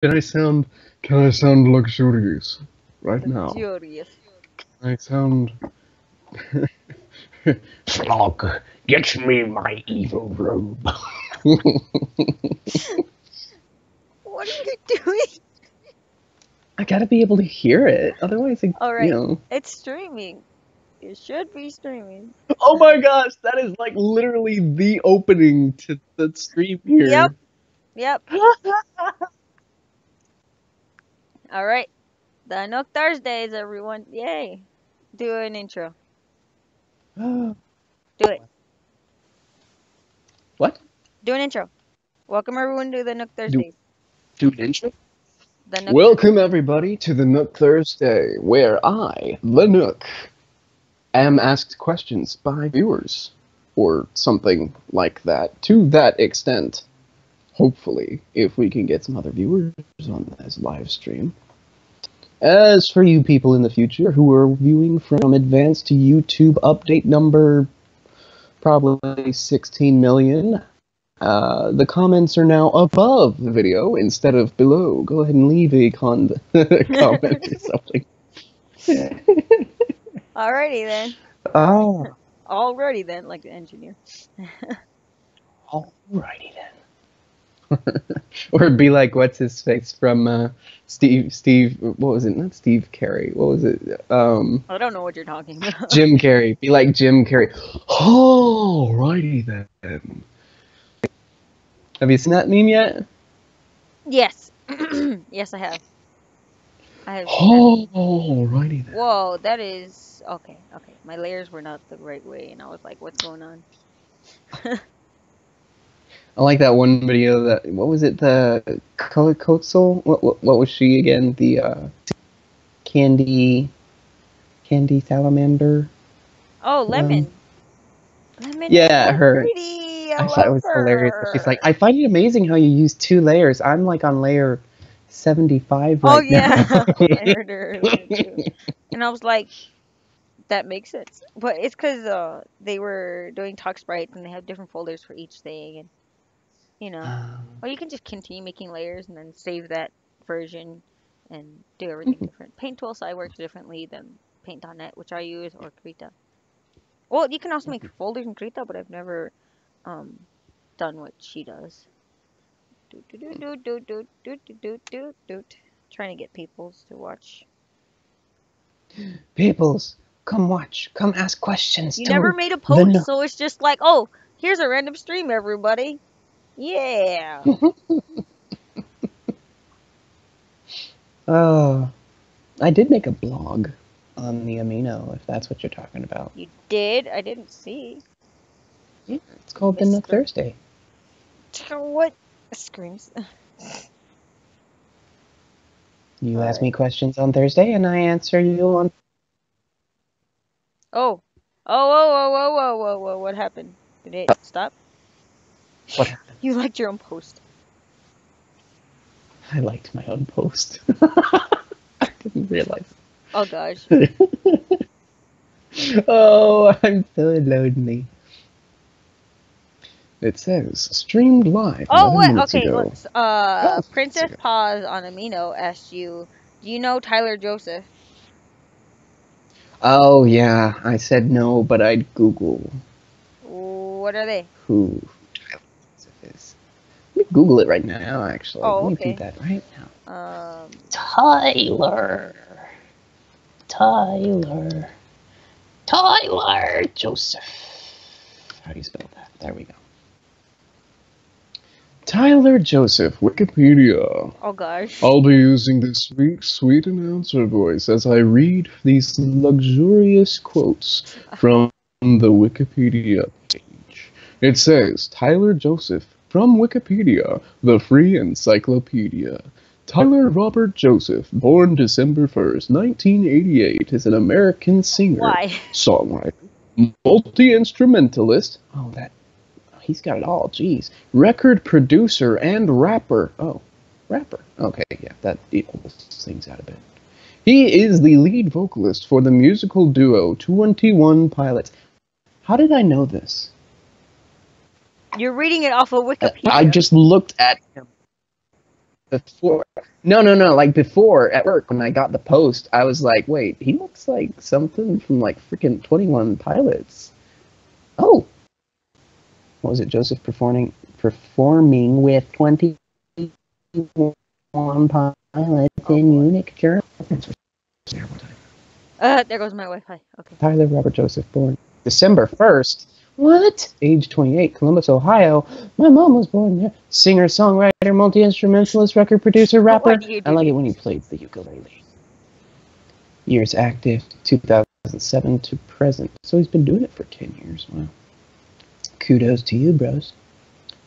Can I sound luxurious right now? Luxurious. Can I sound... Frog, get me my evil robe. What are you doing? I gotta be able to hear it, otherwise, you Alright, know... it's streaming. It should be streaming. Oh my gosh, that is like literally the opening to the stream here. Yep. Alright. The Nook Thursdays, everyone. Yay. Do an intro. Do it. What? Do an intro. Welcome everyone to the Nook Thursdays. Do an intro? The Nook Welcome everybody to the Nook Thursday, where I, the Nook, am asked questions by viewers, or something like that, to that extent. Hopefully, if we can get some other viewers on this live stream. As for you people in the future who are viewing from advanced YouTube update number probably 16 million, the comments are now above the video instead of below. Go ahead and leave a comment or something. Alrighty then. Oh. Alrighty then, like the engineer. Alrighty then. Or it'd be like, what's his face from Steve, what was it? Not Steve Carey. What was it? I don't know what you're talking about. Jim Carrey. Be like Jim Carrey. Alrighty then. Have you seen that meme yet? Yes. Yes, I have. I have seen that meme. Alrighty then. Whoa, that is... Okay. My layers were not the right way, and I was like, what's going on? I like that one video that, what was it, the Kotzel? What was she again? The candy salamander? Oh, Lemon. Lemon yeah, is so her. pretty. I thought it was hilarious. She's like, I find it amazing how you use 2 layers. I'm like on layer 75 right yeah. now. I heard her earlier too. And I was like, that makes sense. But it's because they were doing Talk Sprites and they have different folders for each thing. And, you know, or you can just continue making layers and then save that version and do everything different. Paint Tool side works differently than Paint.net, which I use, or Krita. Well, you can also make folders in Krita, but I've never done what she does. Trying to get peoples to watch. Peoples, come watch. Come ask questions. You never made a post, so it's just like, oh, here's a random stream, everybody. Yeah. I did make a blog on the Amino, if that's what you're talking about. You did? I didn't see. Yeah, it's called the Nook Thursday. What? Screams. You ask me questions on Thursday, and I answer you on... Oh. Whoa. What happened? Did it stop? What happened? You liked your own post. I liked my own post. I didn't realize. Oh, gosh. Oh, I'm so lonely. It says, streamed live. Oh, what? Okay, ago. look. Princess Pause on Amino asked you, do you know Tyler Joseph? Oh, yeah. I said no, but I'd Google. What are they? Who Tyler Joseph is. Let me Google it right now, actually. Oh, Let me okay. do that right now. Tyler Joseph. How do you spell that? There we go. Tyler Joseph, Wikipedia. Oh gosh. I'll be using this sweet announcer voice as I read these luxurious quotes from the Wikipedia page. It says, Tyler Joseph, from Wikipedia, the free encyclopedia. Tyler Robert Joseph, born December 1st, 1988, is an American singer, songwriter, multi-instrumentalist. Oh, he's got it all, jeez. Record producer and rapper. Oh, rapper. Okay, yeah, that equals things out a bit. He is the lead vocalist for the musical duo 21 Pilots. How did I know this? You're reading it off of Wikipedia. I just looked at him. before. No. Like before at work when I got the post, I was like, wait, he looks like something from like freaking 21 Pilots. Oh, what was it? Joseph performing with 21 Pilots in Munich, Germany. There goes my Wi-Fi. Okay. Tyler Robert Joseph, born December 1st. What? Age 28, Columbus, Ohio. My mom was born there. Singer, songwriter, multi-instrumentalist, record producer, rapper. What do you do? I like it when he plays the ukulele. Years active, 2007 to present. So he's been doing it for 10 years. Wow. Kudos to you, bros.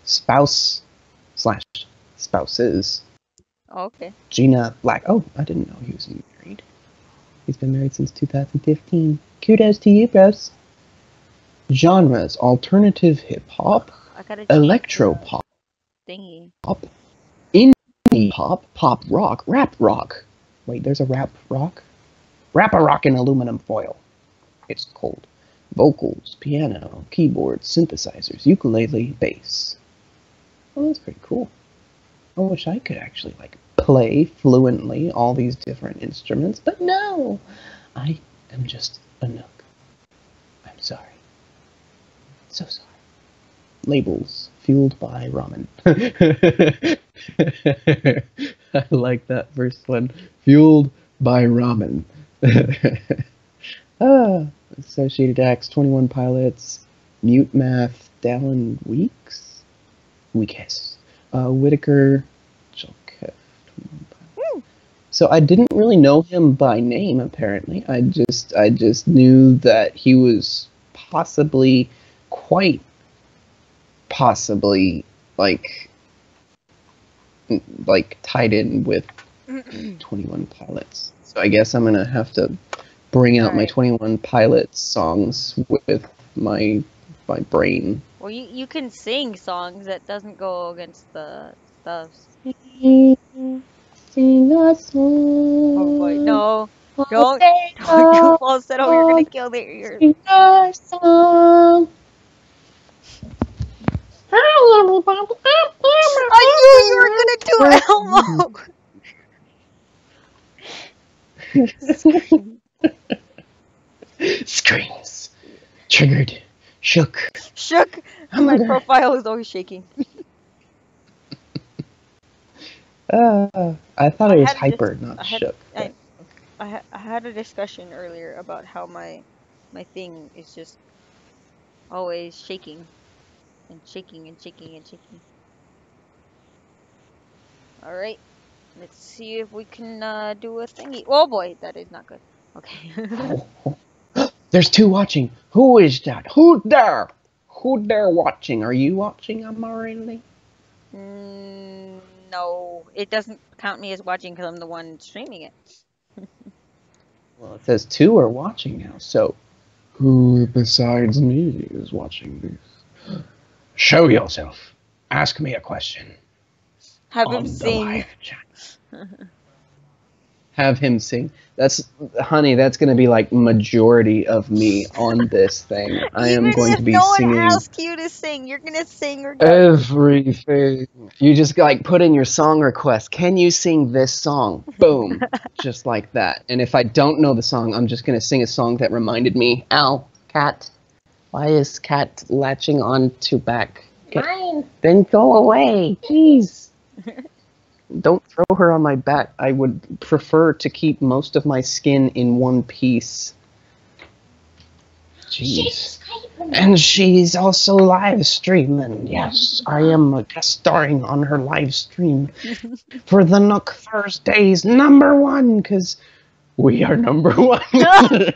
Spouses. Oh, okay. Gina Black. Oh, I didn't know he was married. He's been married since 2015. Kudos to you, bros. Genres: alternative hip hop, electro pop, thingy, indie pop, pop rock, rap rock. Wait, there's a rap rock? Rap a rock in aluminum foil. It's cold. Vocals, piano, keyboards, synthesizers, ukulele, bass. Oh, that's pretty cool. I wish I could actually like play fluently all these different instruments, but no, I am just a Nook. I'm sorry. So sorry. Labels fueled by ramen. I like that first one. Fueled by ramen. Associated Acts, 21 Pilots, Mute Math, Dallin Weeks, Whitaker, Jolkev, 21 Pilots. So I didn't really know him by name. Apparently, I just knew that he was quite possibly like tied in with 21 Pilots. So I guess I'm gonna have to bring out my 21 Pilots songs with my brain. Well, you can sing songs that doesn't go against the stuffs. Sing a song. Oh boy, no. Don't do falsetto, you're gonna kill their ears. Sing a song. I knew you were gonna do Elmo. Screams. Triggered. Shook. My profile is always shaking. I thought it was hyper, not shook. I had a discussion earlier about how my thing is just always shaking and shaking and shaking and shaking. All right, let's see if we can do a thingy. Oh boy, that is not good. Okay. There's two watching. Who is that? Who there? Who there watching? Are you watching, Amarilli? No, it doesn't count me as watching because I'm the one streaming it. Well, it says two are watching now, so who besides me is watching this? Show yourself. Ask me a question. Have him sing. Have him sing. Honey, that's going to be like majority of me on this thing. I am going to be singing. No one asked you to sing. You're going to sing everything. You just like put in your song request. Can you sing this song? Boom. Just like that. And if I don't know the song, I'm just going to sing a song that reminded me. Ow, cat. Why is cat latching on to back? Mine. Then go away. Jeez. Don't throw her on my back. I would prefer to keep most of my skin in one piece. Jeez. And she's also live streaming. Yes, I am guest starring on her live stream for the Nook Thursdays #1, because we are #1.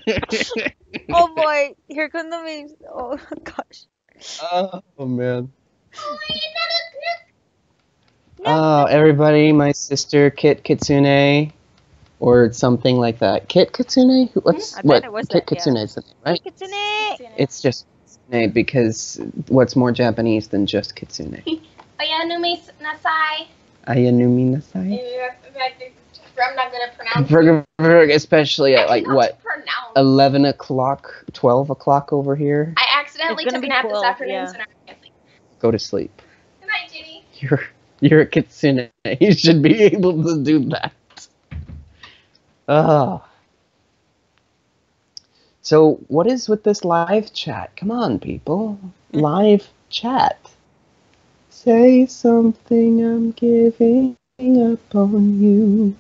Oh boy, here come the memes. Oh gosh. Oh man. Oh, everybody, my sister Kit Kitsune, or something like that. Kit Kitsune? Kit Kitsune is the name, right? Kitsune. It's just Kitsune because what's more Japanese than just Kitsune? Oyanumi nasai. Ayanumi nasai? I'm not gonna pronounce it. Especially at like what? 11 o'clock, 12 o'clock over here. I accidentally took a nap this afternoon, so now I can't sleep. Go to sleep. Good night, Ginny. You're a kitsune. You should be able to do that. Ah. So, what is with this live chat? Come on, people. Live chat. Say something, I'm giving up on you.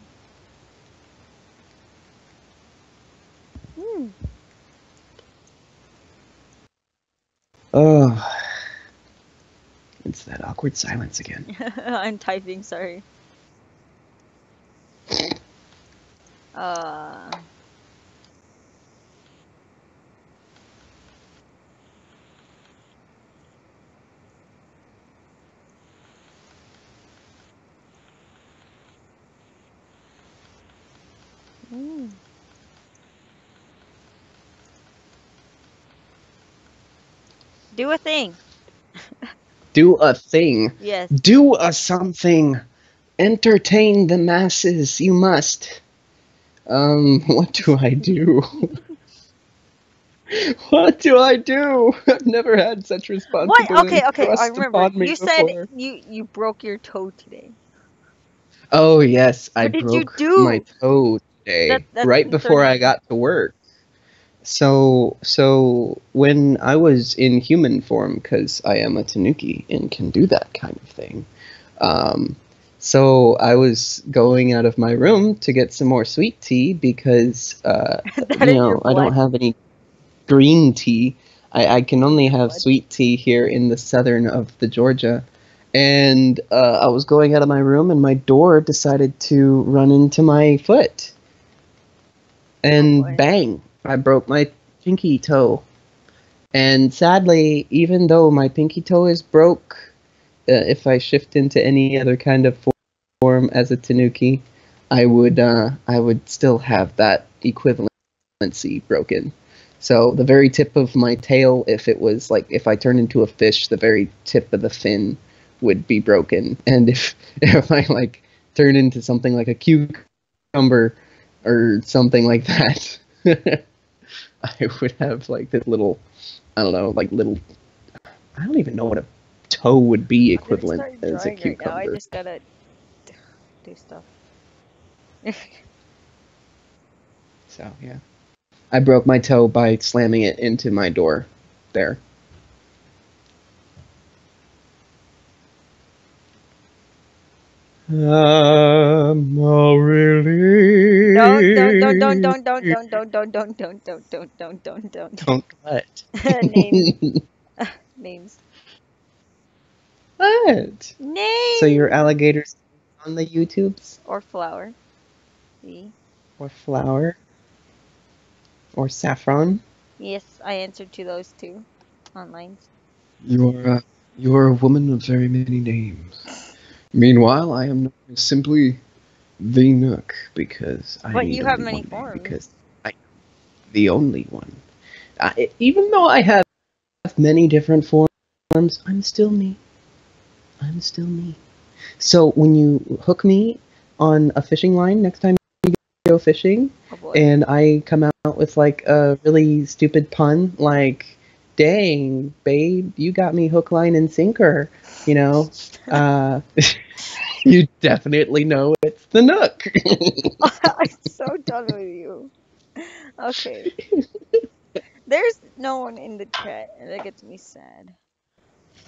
Oh. It's that awkward silence again. I'm typing, sorry. Uh, do a thing. Do a thing. Yes. Do a something. Entertain the masses. You must. What do I do? What do I do? I've never had such responsibility What? Okay, okay, I thrust remember. upon me You said before. you broke your toe today. Oh yes, I What did you broke my do? toe today, That's right before concerning I me. got to work. So when I was in human form, because I am a tanuki and can do that kind of thing, um, so I was going out of my room to get some more sweet tea because, That is your I don't blood. have any green tea. I can only Your have blood. sweet tea here in the southern of the Georgia. And I was going out of my room, and my door decided to run into my foot. And boy. bang, I broke my pinky toe. And sadly, even though my pinky toe is broke, if I shift into any other kind of form as a tanuki, I would still have that equivalency broken. So the very tip of my tail, if I turn into a fish, the very tip of the fin would be broken. And if I turn into something like a cucumber or something like that, I would have this little, I don't know, I don't even know what a toe would be I'm gonna equivalent start as a drawing right now. I cucumber. just gotta do stuff. So yeah, I broke my toe by slamming it into my door. There. Oh really? Don't. Don't what? Names. Names. What? So your Names. alligators on the YouTubes? Or flower. See? Or flower? Or saffron? Yes, I answered to those two online. You are a woman of very many names. Meanwhile, I am known as simply the Nook because I But need you have only many one name forms. because I am the only one. Even though I have many different forms, I'm still me. I'm still me. So when you hook me on a fishing line next time you go fishing, Oh boy. and I come out with a really stupid pun "Dang, babe, you got me hook, line, and sinker," uh, you definitely know it's the Nook. I'm so done with you. Okay. There's no one in the chat, and that gets me sad.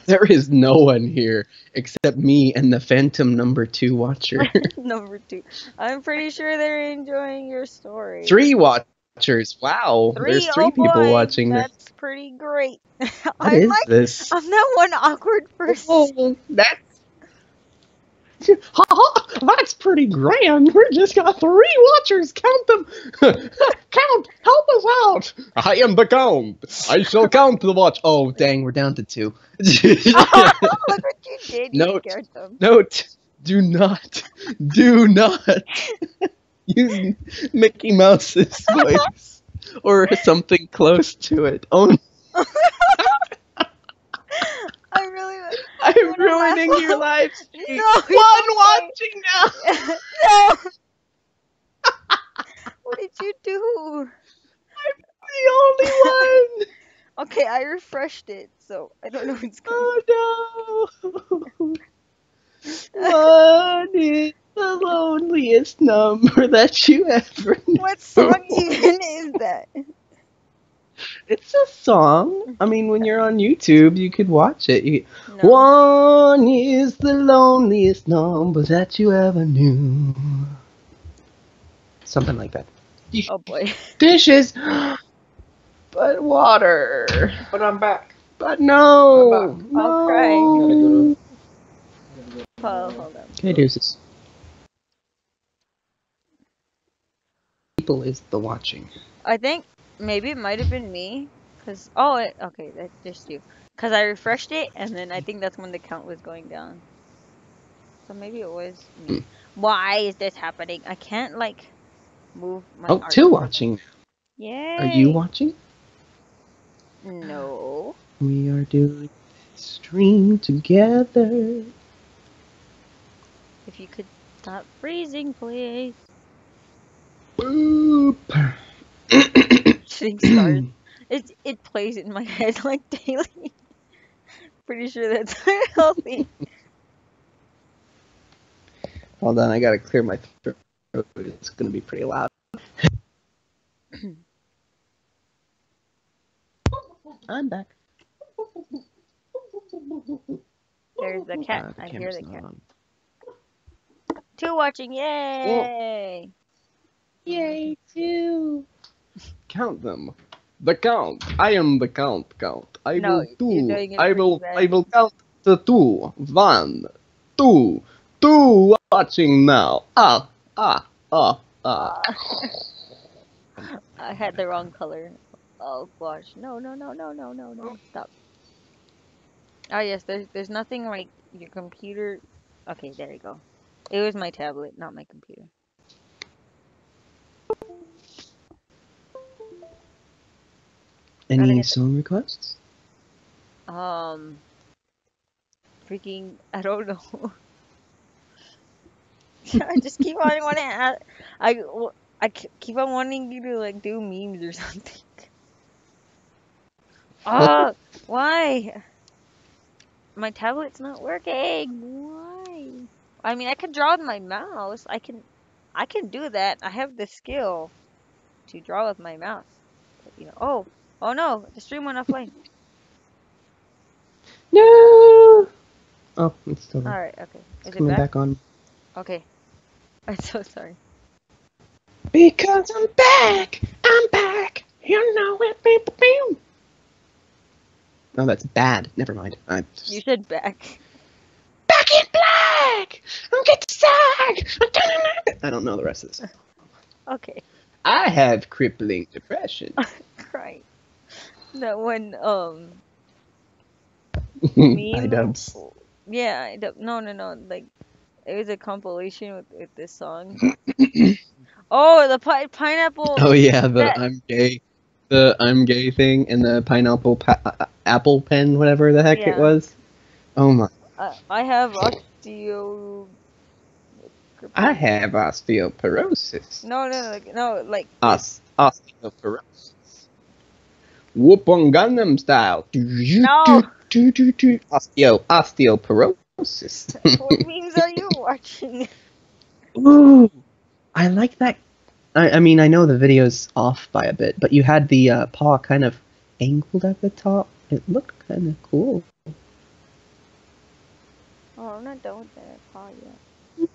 There is no one here except me and the Phantom #2 watcher. Number 2. I'm pretty sure they're enjoying your story. 3 watchers. Wow, there's 3, 3 oh people boy, watching this. that's pretty great. What is this? I'm that one awkward person. Oh, that's that's pretty grand. We just got 3 watchers. Count them. Count. Help us out. I am the count. I shall count the watch. Oh, dang, we're down to 2. Look what you did. You Note. scared them. Note. Do not use Mickey Mouse's voice or something close to it. Oh, I'm wanna ruining laugh. your live stream. No, One it's watching now. okay. No. What did you do? The only one. Okay, I refreshed it, so I don't know what's going on. Oh no. What is the loneliest number that you ever knew? What song even is that? It's a song. I mean, when you're on YouTube, you could watch it. No. One is the loneliest number that you ever knew. Something like that. Oh boy. Dishes, but water. But I'm back. But no, I'm no. I'll cry. Gotta Paul, hold on. Okay, deuces. People is the watching. I think maybe it might have been me. Okay, that's just you. Cause I refreshed it, and then I think that's when the count was going down. So maybe it was me. Why is this happening? I can't like move my Oh, art. two watching. Yay! Are you watching? No. We are doing this stream together. If you could stop freezing, please. Boop. Shooting stars. It plays in my head like daily. Pretty sure that's healthy. Hold on, I gotta clear my throat. It's gonna be pretty loud. I'm back. There's the cat. The I hear camera's the not cat. on. Two watching. Yay! Yay, two. Count them. The count. I am the count. I No, will you're do. doing it I pretty will. bad. I will count the two. One, two, two. Watching now. Ah. I had the wrong color. Oh gosh. No. Stop. Oh yes, there's nothing like your computer. Okay, there you go. It was my tablet, not my computer. Any get the- song requests? Freaking, I don't know. I just keep on wanting to ask, keep on wanting you to like do memes or something. Oh, why? My tablet's not working. Why? I mean, I can draw with my mouse. I can do that. I have the skill to draw with my mouse. But, oh no, the stream went offline. No. Oh, it's still there. All right, okay. It's Is it coming back? back on. Okay. I'm so sorry. Because I'm back. I'm back. You know it. Beep, beep. Oh, that's bad. Never mind. You said back. Back in black. I'm getting sad. I don't know the rest of this. Okay. I have crippling depression. Right. That one I meme. dubs. Yeah, no. Like it was a compilation with this song. Oh, the pineapple. Oh yeah, That the I'm gay thing, and the pineapple apple pen, whatever the heck it yeah. was. Oh my! I have osteo. I have osteoporosis. No, like Osteoporosis. Whoop on Gundam style. no. Osteoporosis. What memes are you watching? Ooh, I like that. I mean, I know the video's off by a bit, but you had the paw kind of angled at the top. It looked kind of cool. Oh, I'm not done with that paw yet.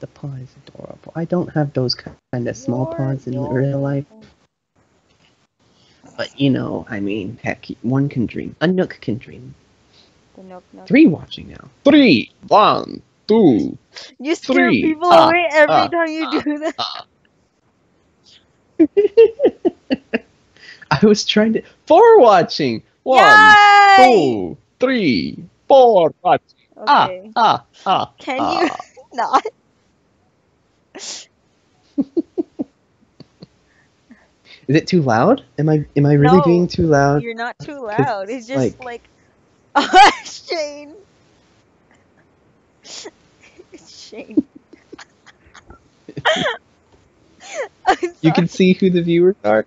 The paw is adorable. I don't have those kind of small paws in real life. But, I mean, heck, one can dream. A Nook can dream. The Nook. 3 watching now. 3, 1, 2, You scare 3. people away every time you do that. I was trying to... 4 watching! 1, Yay! 2, 3, 4 watching. Okay. Can you not? Is it too loud? Am I really No, being too loud? You're not too loud. It's just like Shane. It's Shane. You can see who the viewers are.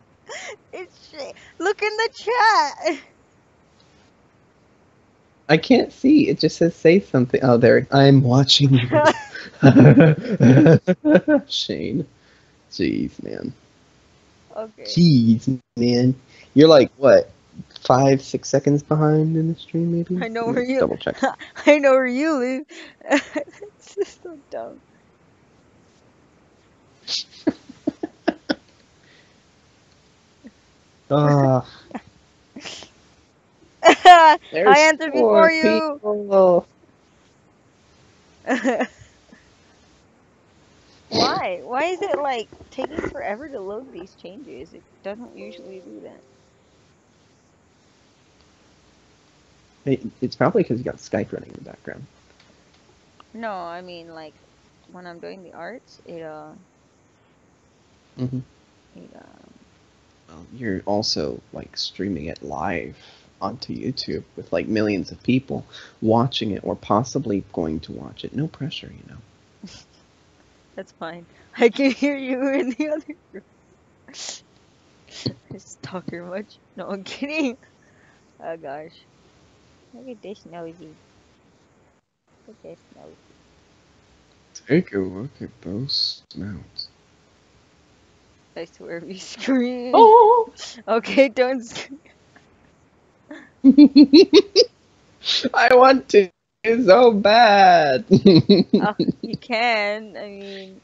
It's Shane. Look in the chat. I can't see. It just says say something. Oh, there. I'm watching you. Shane. Jeez, man. Okay. Jeez, man. You're like, what, 5, 6 seconds behind in the stream, maybe? I know Let where me you. double check. I know where you live. It's just so dumb. Ah, I there's answered 4 before you. people. Why? Why is it like taking forever to load these changes? It doesn't usually do that. It's probably because you got Skype running in the background. No, I mean like when I'm doing the arts, Mm-hmm. it Well, you're also like streaming it live onto YouTube with like millions of people watching it or possibly going to watch it. No pressure, you know. that's fine. I can hear you in the other room. Stalker much? No, I'm kidding. Oh gosh. Look at this nosy. Look at this nosy. Take a look at those snouts. I swear if you scream. Oh! Okay, don't scream. I want to so bad. Oh, you can. I mean,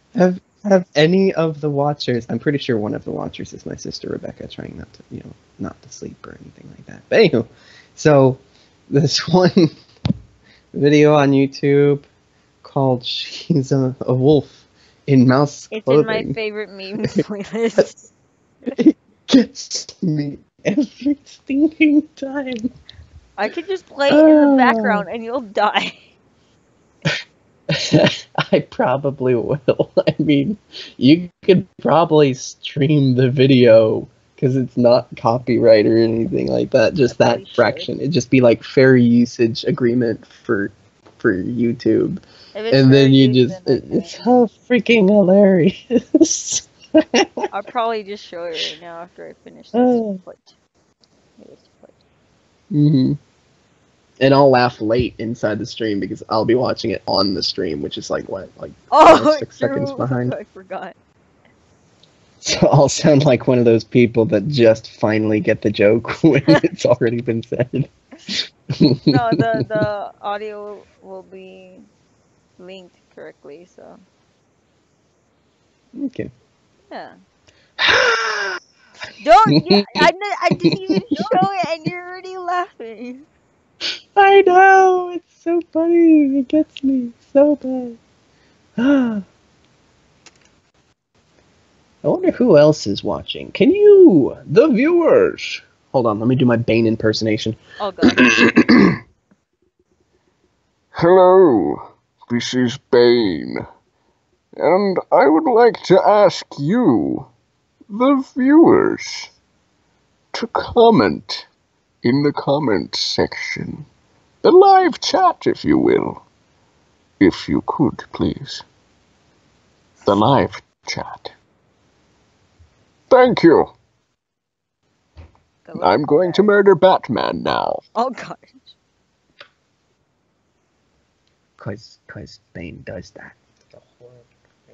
Have any of the watchers? I'm pretty sure one of the watchers is my sister Rebecca, trying not to, not to sleep or anything like that. But anywho, so this one video on YouTube called "She's a Wolf in Mouse it's in my Clothing." favorite meme playlist. It gets me every stinking time. I could just play it in the background and you'll die. I probably will. I mean, you could probably stream the video because it's not copyright or anything like that. Just that fraction. It'd just be like fair usage agreement for YouTube. And then you just, it's so freaking hilarious. I'll probably just show it right now after I finish this foot. Mm-hmm. And I'll laugh late inside the stream because I'll be watching it on the stream, which is like what, like 5, 6 seconds behind. I forgot. So I'll sound like one of those people that just finally get the joke when it's already been said. No, the audio will be linked correctly, so. Okay. Yeah. Don't. Yeah, I didn't even show it, and you're already laughing. I know, it's so funny. It gets me so bad. I wonder who else is watching. Can you, the viewers? Hold on, let me do my Bane impersonation. Oh god. Hello, this is Bane, and I would like to ask you, the viewers, to comment in the comment section. The live chat, if you will. If you could, please. The live chat. Thank you. I'm going to murder Batman now. Oh gosh. Cause Bane does that.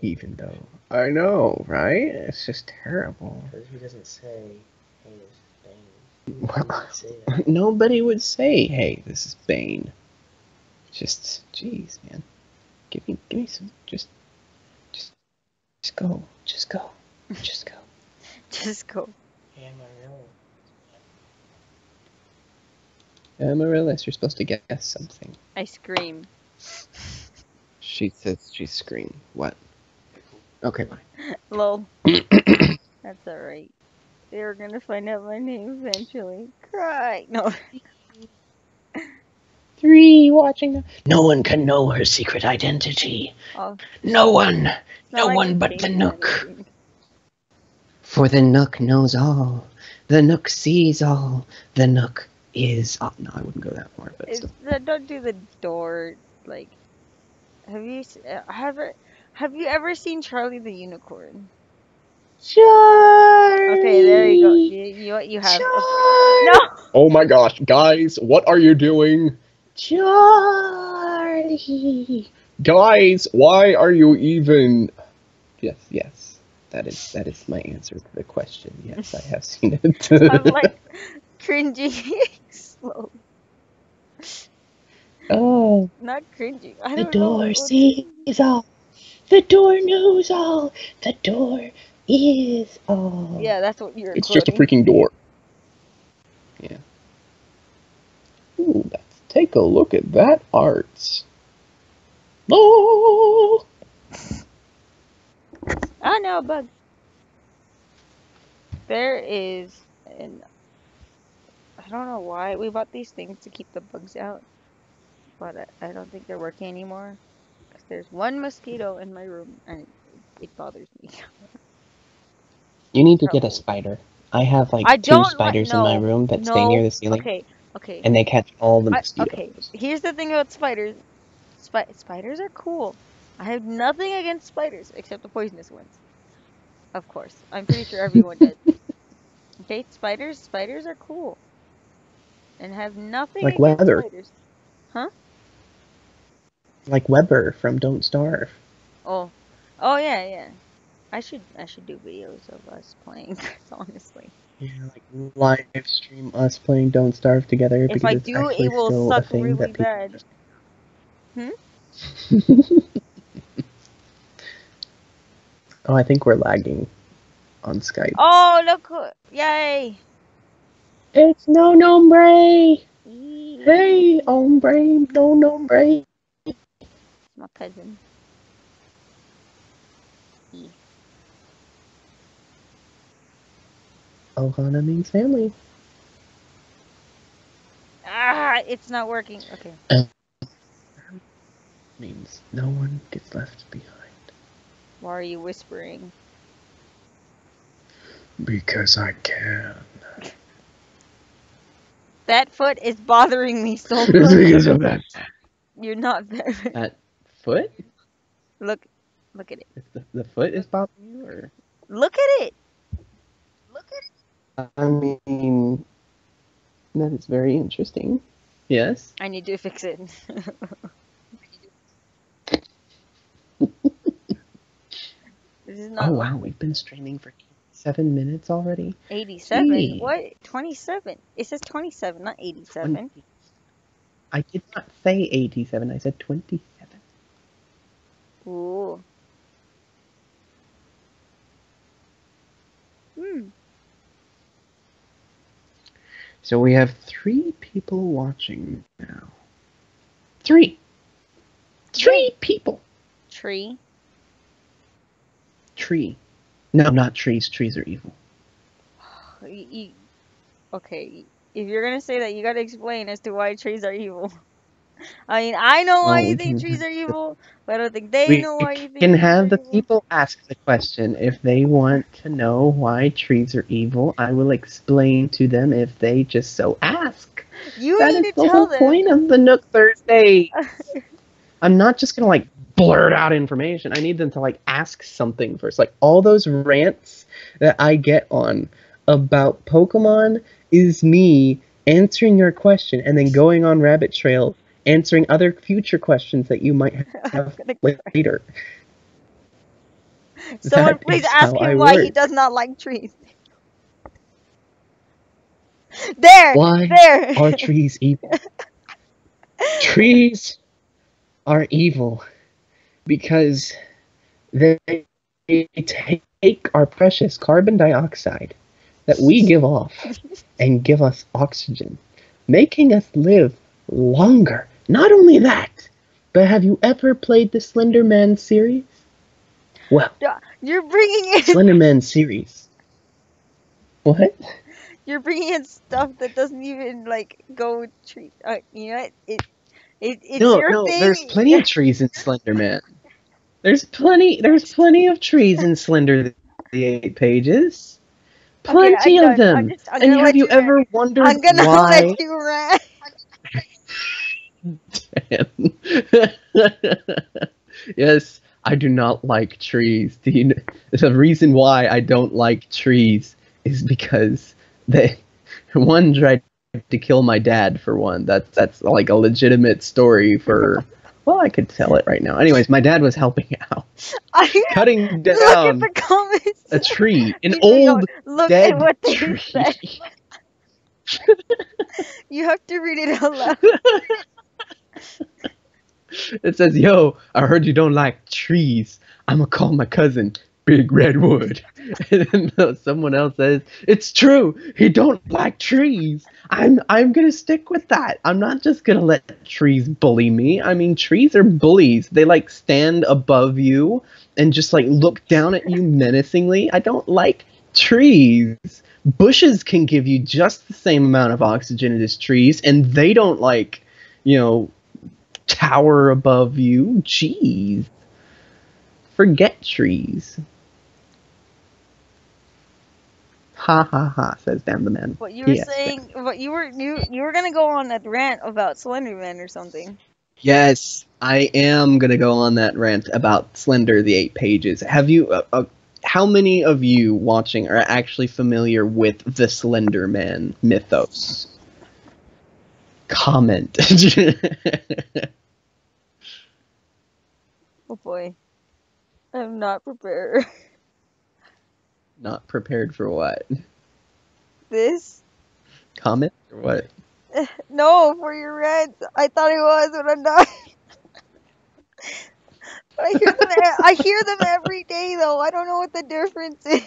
Even though I know, right? It's just terrible. Because he doesn't say, hey, this is Bane. Well, nobody would say, hey, this is Bane. Just, jeez, man. Give me some, just go. Just go. Just go. Just go. Hey, Amaryllis, you're supposed to guess something. I scream. She says she screamed. What? Okay, bye. Lol. That's alright. They were gonna find out my name eventually. Cry. No. 3 watching. No one can know her secret identity. Oh. No one. No one but the Nook. For the Nook knows all. The Nook sees all. The Nook is all. No, I wouldn't go that far, but still. Don't do the door. Like, have you ever seen Charlie the Unicorn? Charlie! Okay, there you go. You have. Charlie! No. Oh my gosh, guys, what are you doing? Charlie! Guys, why are you even... Yes. That is my answer to the question. Yes, I have seen it. I'm like cringy slow. Oh, Not cringy. I the don't know door what cringy. sees all. The door knows all. The door is all. Yeah, that's what you're It's just a quoting. freaking door. Yeah. Ooh, let's take a look at that art. Oh! Ah, no, bug. There is, and I don't know why we bought these things to keep the bugs out, but I don't think they're working anymore. 'Cause there's one mosquito in my room, and it bothers me. You need to get a So spider. I have like I 2 don't like. spiders in my No, room that stay near no. the ceiling, Okay, okay. and they catch all the Okay. mosquitoes. Here's the thing about spiders. Spiders are cool. I have nothing against spiders except the poisonous ones. Of course, I'm pretty sure everyone does. Okay, spiders are cool, and have nothing Like against Weber. spiders. Huh? Like Weber from Don't Starve. Oh, oh yeah. I should do videos of us playing. 'Cause honestly, Yeah, like live stream us playing Don't Starve together if because I it's do, it actually will still a suck thing really that people bad. Hmm. Oh, I think we're lagging on Skype. Oh look! Yay! It's no nombre! Hey, Eee. hombre, no nombre! It's my cousin. Eee. Ohana means family. Ah, it's not working. Okay. Means no one gets left behind. Why are you whispering? Because I can. That foot is bothering me so It's much. because of that. You're not very. That foot? Look, look at it. If the foot is bothering you, or? Look at it. I mean, that is very interesting. Yes. I need to fix it. This is not Oh wow, we've been streaming for 7 minutes already. 87. Gee, What? 27. It says 27, not 87. 20. I did not say 87. I said 27. Ooh. Hmm. So we have 3 people watching now. 3 Yay. people. Tree. Tree. No, not trees. Trees are evil. Okay. If you're gonna say that, you gotta explain as to why trees are evil. I mean, I know why Well, you we think can trees are evil, but I don't think they we know why you think can trees are have the evil. people ask the question. If they want to know why trees are evil, I will explain to them if they just so ask. You That need is to the whole tell them. point of the Nook Thursday. I'm not just gonna like blurt out information. I need them to like ask something first. Like all those rants that I get on about Pokemon is me answering your question and then going on rabbit trails, answering other future questions that you might I'm have gonna cry. later. Someone That please is how ask I him why he work. does not like trees. There, Why there. are trees evil? Trees are evil because they take our precious carbon dioxide that we give off and give us oxygen, making us live longer. Not only that, but have you ever played the Slender Man series? Well, You're bringing in Slender Man series. What? you're bringing in stuff that doesn't even like go with trees. You know what? It's No, your there's thing. plenty of trees in Slender Man. There's plenty of trees in Slender the 8 Pages. Okay, Plenty I'm of done. them. I'm And gonna have let you you rant. ever wondered I'm gonna let why? you rant. Yes, I do not like trees. The reason why I don't like trees is because they one to kill my dad for one. That's like a legitimate story for. Well, I could tell it right now. Anyways, my dad was helping out, cutting Look at down the comments. a tree, an These they old look at dead what they tree. said. You have to read it out loud. It says, "Yo, I heard you don't like trees. I'ma call my cousin Big Redwood." And then someone else says, "It's true. He don't like trees. I'm gonna stick with that. I'm not just gonna let trees bully me. I mean, trees are bullies. They like stand above you and just like look down at you menacingly. I don't like trees. Bushes can give you just the same amount of oxygen as trees, and they don't like, you know, tower above you. Jeez. Forget trees." Ha ha ha, says Dan the man. What you were Yes, saying, what you were gonna go on that rant about Slender Man or something. yes, I am gonna go on that rant about Slender the 8 Pages. Have you? How many of you watching are actually familiar with the Slender Man mythos? Comment. Oh boy, I'm not prepared. Not prepared for what? This? Comment or what? No, for your rant. I thought it was, but I'm not. But I hear them every day though. I don't know what the difference is.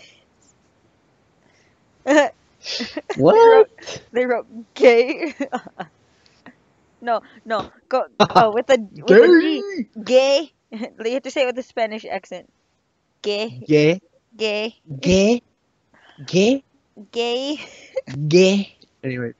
What? They wrote gay. No, go with the G. Gay. Gay. You have to say it with a Spanish accent. Gay. Gay. Gay. Gay. Gay. Gay. Gay. Anyway.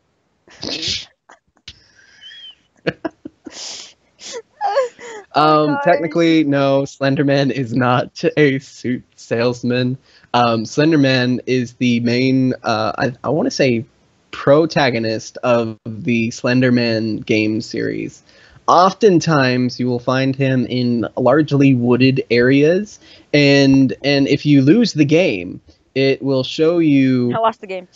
Oh gosh. Technically, no, Slenderman is not a suit salesman. Slenderman is the main, I want to say, protagonist of the Slenderman game series. Oftentimes, you will find him in largely wooded areas, and if you lose the game, it will show you. I lost the game.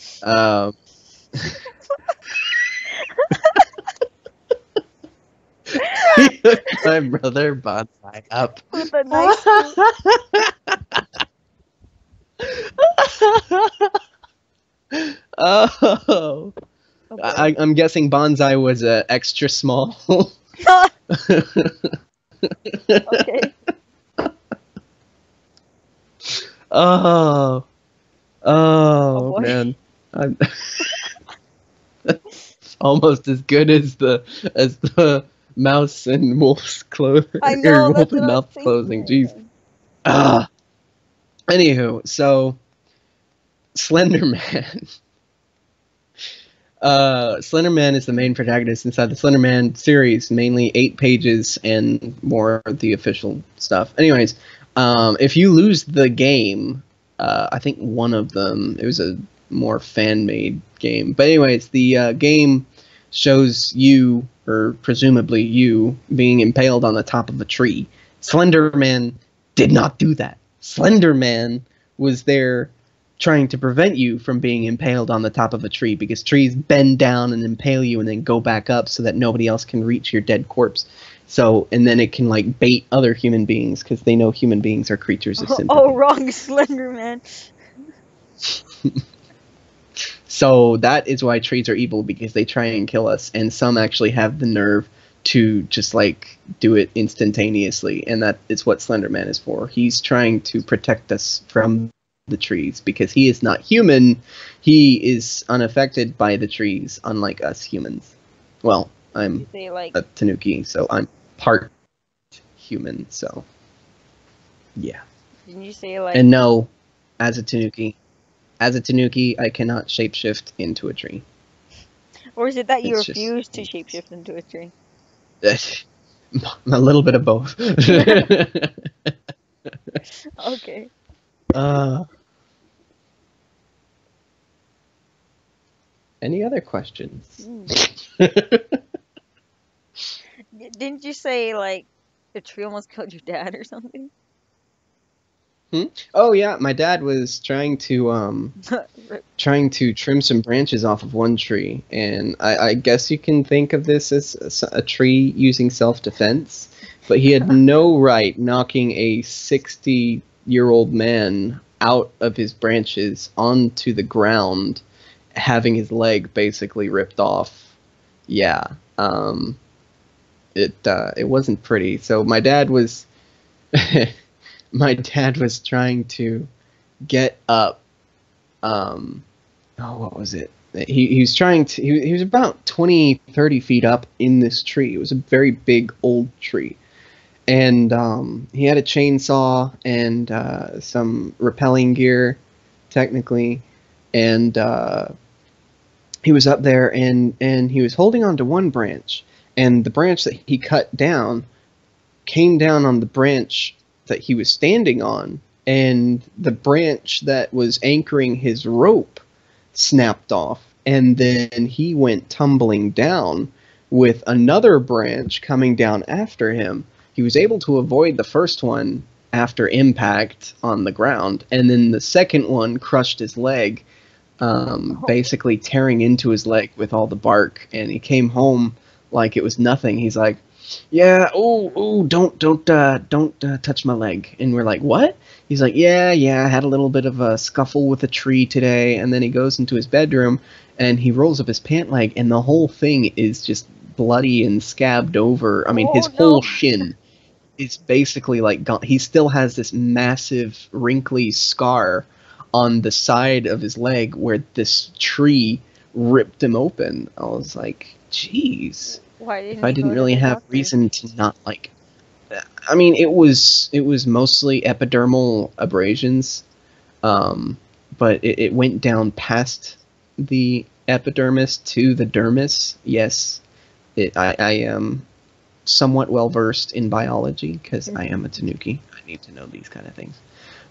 He hooked my brother Bonsai up. With a nice Oh, boy. I'm guessing Bonsai was extra small. Okay. Oh, Oh boy. man, I'm almost as good as the mouse and wolf's clothing, I or know, wolf that's and what I was mouth clothing. thinking. Jeez. Ah. Anywho, so Slender Man. Slender Man is the main protagonist inside the Slender Man series, mainly 8 pages and more of the official stuff. Anyways, if you lose the game, I think one of them, it was a more fan-made game. But anyways, the game shows you, or presumably you, being impaled on the top of a tree. Slender Man did not do that. Slender Man was there trying to prevent you from being impaled on the top of a tree, because trees bend down and impale you and then go back up so that nobody else can reach your dead corpse. So, and then it can like bait other human beings because they know human beings are creatures of sympathy. Oh, wrong, Slender Man. So that is why trees are evil, because they try and kill us, and some actually have the nerve to just like do it instantaneously, and that is what Slender Man is for. He's trying to protect us from the trees because he is not human. He is unaffected by the trees, unlike us humans. Well, I'm a Tanuki, so I'm part human, so yeah. Didn't you say like... And no, as a Tanuki, I cannot shapeshift into a tree. Or is it that you It's refuse to shapeshift into a tree? A little bit of both. Okay. Any other questions? Didn't you say like the tree almost killed your dad or something? Oh yeah, my dad was trying to trim some branches off of one tree, and I guess you can think of this as a tree using self-defense, but he had no right knocking a 60-year-old man out of his branches onto the ground, having his leg basically ripped off. Yeah, it wasn't pretty. So my dad was trying to get up. What was it? He was trying to. He was about 20, 30 feet up in this tree. It was a very big old tree, and he had a chainsaw and some rappelling gear, technically, and he was up there and he was holding on to one branch, and the branch that he cut down came down on the branch that he was standing on, and the branch that was anchoring his rope snapped off, and then he went tumbling down with another branch coming down after him. He was able to avoid the first one after impact on the ground, and then the second one crushed his leg, basically tearing into his leg with all the bark, and he came home like it was nothing. He's like, yeah, don't touch my leg. And we're like, what? He's like, yeah, I had a little bit of a scuffle with a tree today. And then he goes into his bedroom and he rolls up his pant leg, and the whole thing is just bloody and scabbed over. I mean, his whole shin is basically like gone. He still has this massive wrinkly scar on the side of his leg where this tree ripped him open. I was like, jeez. Why didn't If I you didn't go to really the have doctor? reason to not like, I mean, it was mostly epidermal abrasions, but it went down past the epidermis to the dermis. Yes, I am somewhat well versed in biology because I am a tanuki. I need to know these kind of things.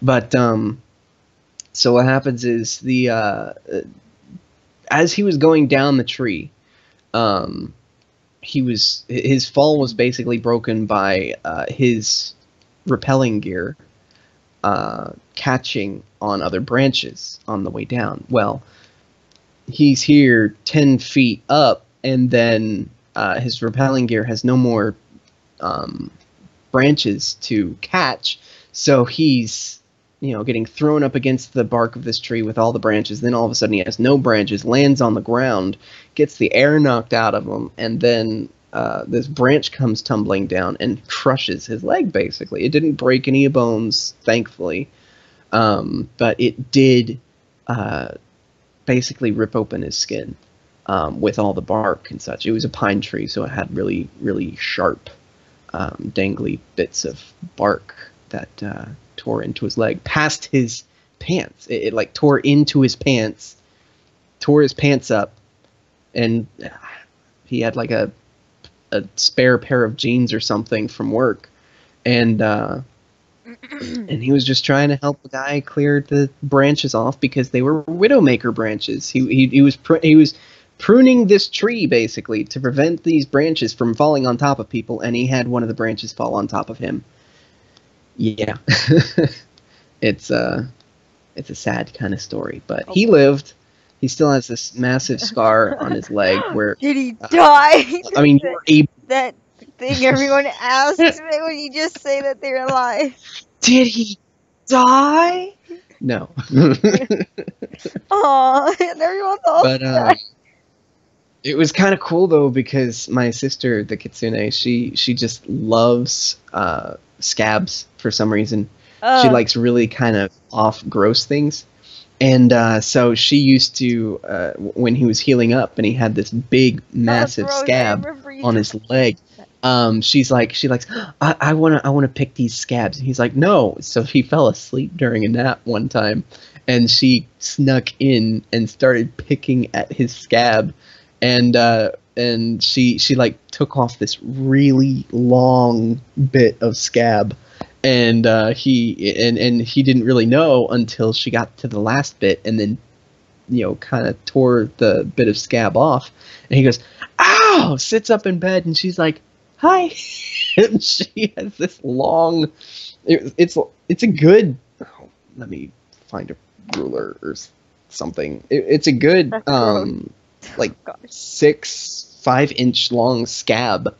But so what happens is as he was going down the tree, his fall was basically broken by his rappelling gear catching on other branches on the way down. Well, he's here 10 feet up, and then his rappelling gear has no more branches to catch, so he's getting thrown up against the bark of this tree with all the branches. Then all of a sudden he has no branches, lands on the ground, gets the air knocked out of him, and then this branch comes tumbling down and crushes his leg, basically. It didn't break any bones, thankfully, but it did basically rip open his skin with all the bark and such. It was a pine tree, so it had really, really sharp, dangly bits of bark that tore into his leg, past his pants. It like tore into his pants, tore his pants up, and he had like a spare pair of jeans or something from work, and he was just trying to help the guy clear the branches off because they were widowmaker branches. He was pruning this tree basically to prevent these branches from falling on top of people, and he had one of the branches fall on top of him. Yeah. It's a sad kind of story, but he lived. He still has this massive scar on his leg where Did he die? I mean, you were able, That thing everyone asks when you just say that they're alive. did he die? No. Aw, and everyone's all But sad. it was kind of cool though, because my sister, the kitsune, she just loves scabs for some reason. She likes really kind of off gross things. And so she used to, when he was healing up and he had this big, massive gross. I scab remember you on his leg, she likes, I wanna pick these scabs. And he's like, no. So he fell asleep during a nap one time, and she snuck in and started picking at his scab, and she like took off this really long bit of scab. And he didn't really know until she got to the last bit, and then kind of tore the bit of scab off, and he goes, ow, sits up in bed, and she's like, hi. And she has this long, it's a good, let me find a ruler or something. It's a good That's gross. like Gosh. 5-inch long scab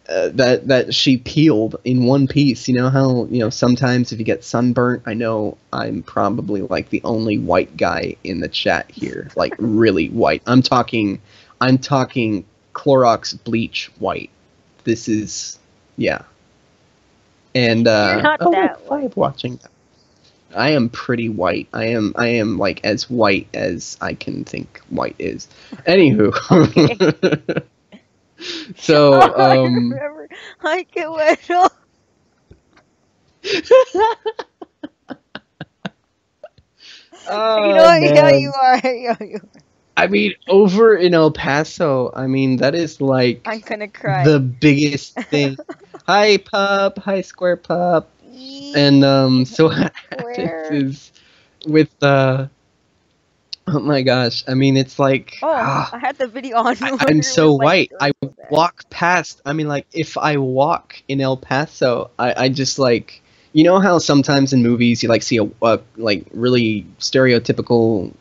that she peeled in one piece. You know how, sometimes if you get sunburnt, I know I'm probably like the only white guy in the chat here, like really white. I'm talking Clorox bleach white. This is, yeah. And You're not that look, white. Five watching. I am pretty white. I am like as white as I can think white is. Anywho. Okay. So, I remember. Ay, qué bueno. You know oh what? Yeah, you man. are. Yeah, you are. I mean, over in El Paso, I mean, that is like I'm gonna the cry. biggest thing. Hi, pup. Hi, Square Pup. And so this Where? is with oh my gosh. I mean, it's like Oh, I had the video on. I'm It so was like white. I doing so bad. walk past. I mean, like if I walk in El Paso, I just like, you know how sometimes in movies you like see a like really stereotypical,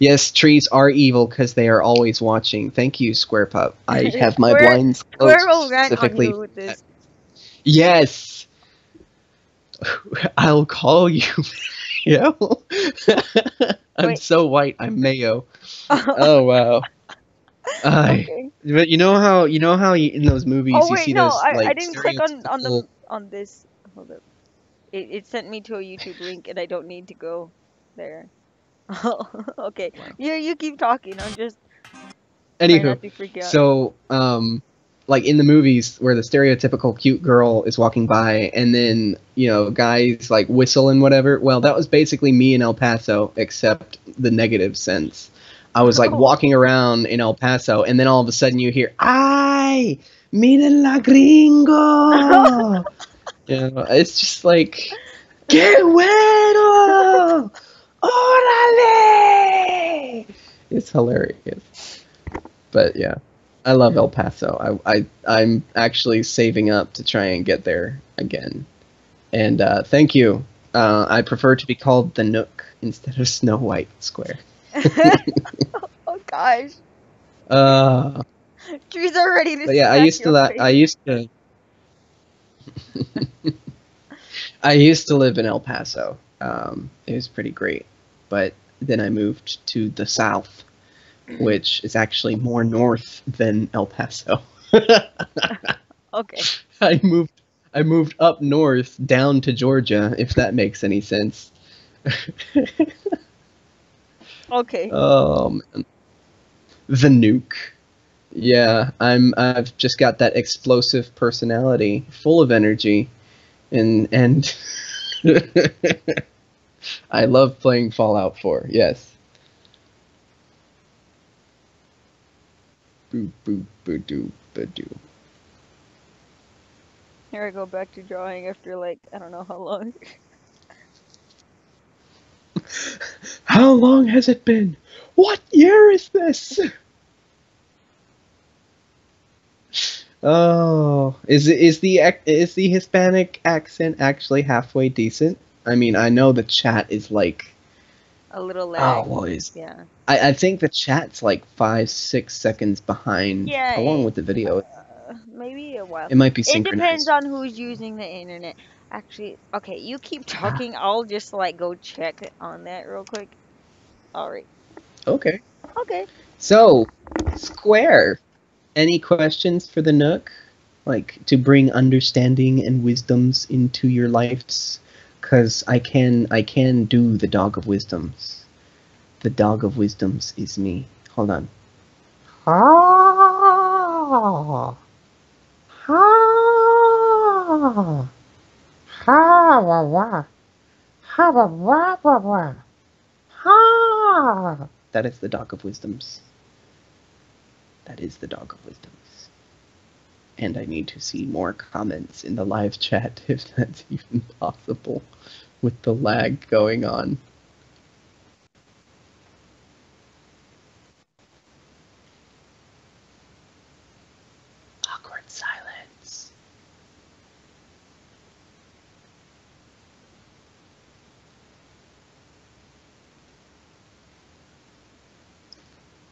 yes, trees are evil because they are always watching. Thank you, Square Pup. I have my blinds closed Squirrel ran on specifically. you with this. Yes, I'll call you. I'm Wait. so white. I'm mayo. Oh wow. Okay. But you know how in those movies Oh you wait, see no, those I like didn't click on stereotypical. the on this. Hold up. It sent me to a YouTube link and I don't need to go there. Oh, okay. Wow. You keep talking. I'm just trying Anywho, not to freak out. so like in the movies where the stereotypical cute girl is walking by and then guys like whistle and whatever. Well, that was basically me in El Paso, except the negative sense. I was like walking around in El Paso, and then all of a sudden you hear, "Ay, miren la gringo!" It's just like, "Qué bueno! Órale!" It's hilarious. But yeah, I love El Paso. I'm actually saving up to try and get there again. And thank you. I prefer to be called the Nook instead of Snow White Square. Oh gosh. Uh, Trees are ready to but yeah, smack your I face. used to I used to live in El Paso. It was pretty great, but then I moved to the south, which is actually more north than El Paso. Okay. I moved up north down to Georgia, if that makes any sense. Okay. Oh man. The Nuke. Yeah, I've just got that explosive personality, full of energy, and I love playing Fallout 4. Yes. Boop boop boop doo boop doo. Here I go back to drawing after like I don't know how long. How long has it been? What year is this? Oh, is the Hispanic accent actually halfway decent? I mean, I know the chat is like, A little oh, lag. what is? Yeah. I think the chat's like 5-6 seconds behind, Yeah. along with the video. Maybe a while. It might be It depends synchronized. on who's using the internet. Actually, okay, you keep talking. I'll just like go check on that real quick. All right. Okay. Okay. So, Square. Any questions for the Nook? Like, to bring understanding and wisdoms into your lives? Because I can do the Dog of Wisdoms. The Dog of Wisdoms is me. Hold on. Ah, ah, ha, wah, wah. Ha, wah, wah, wah, wah. Ha. That is the Dog of Wisdoms. That is the Dog of Wisdoms. And I need to see more comments in the live chat if that's even possible with the lag going on. Awkward silence.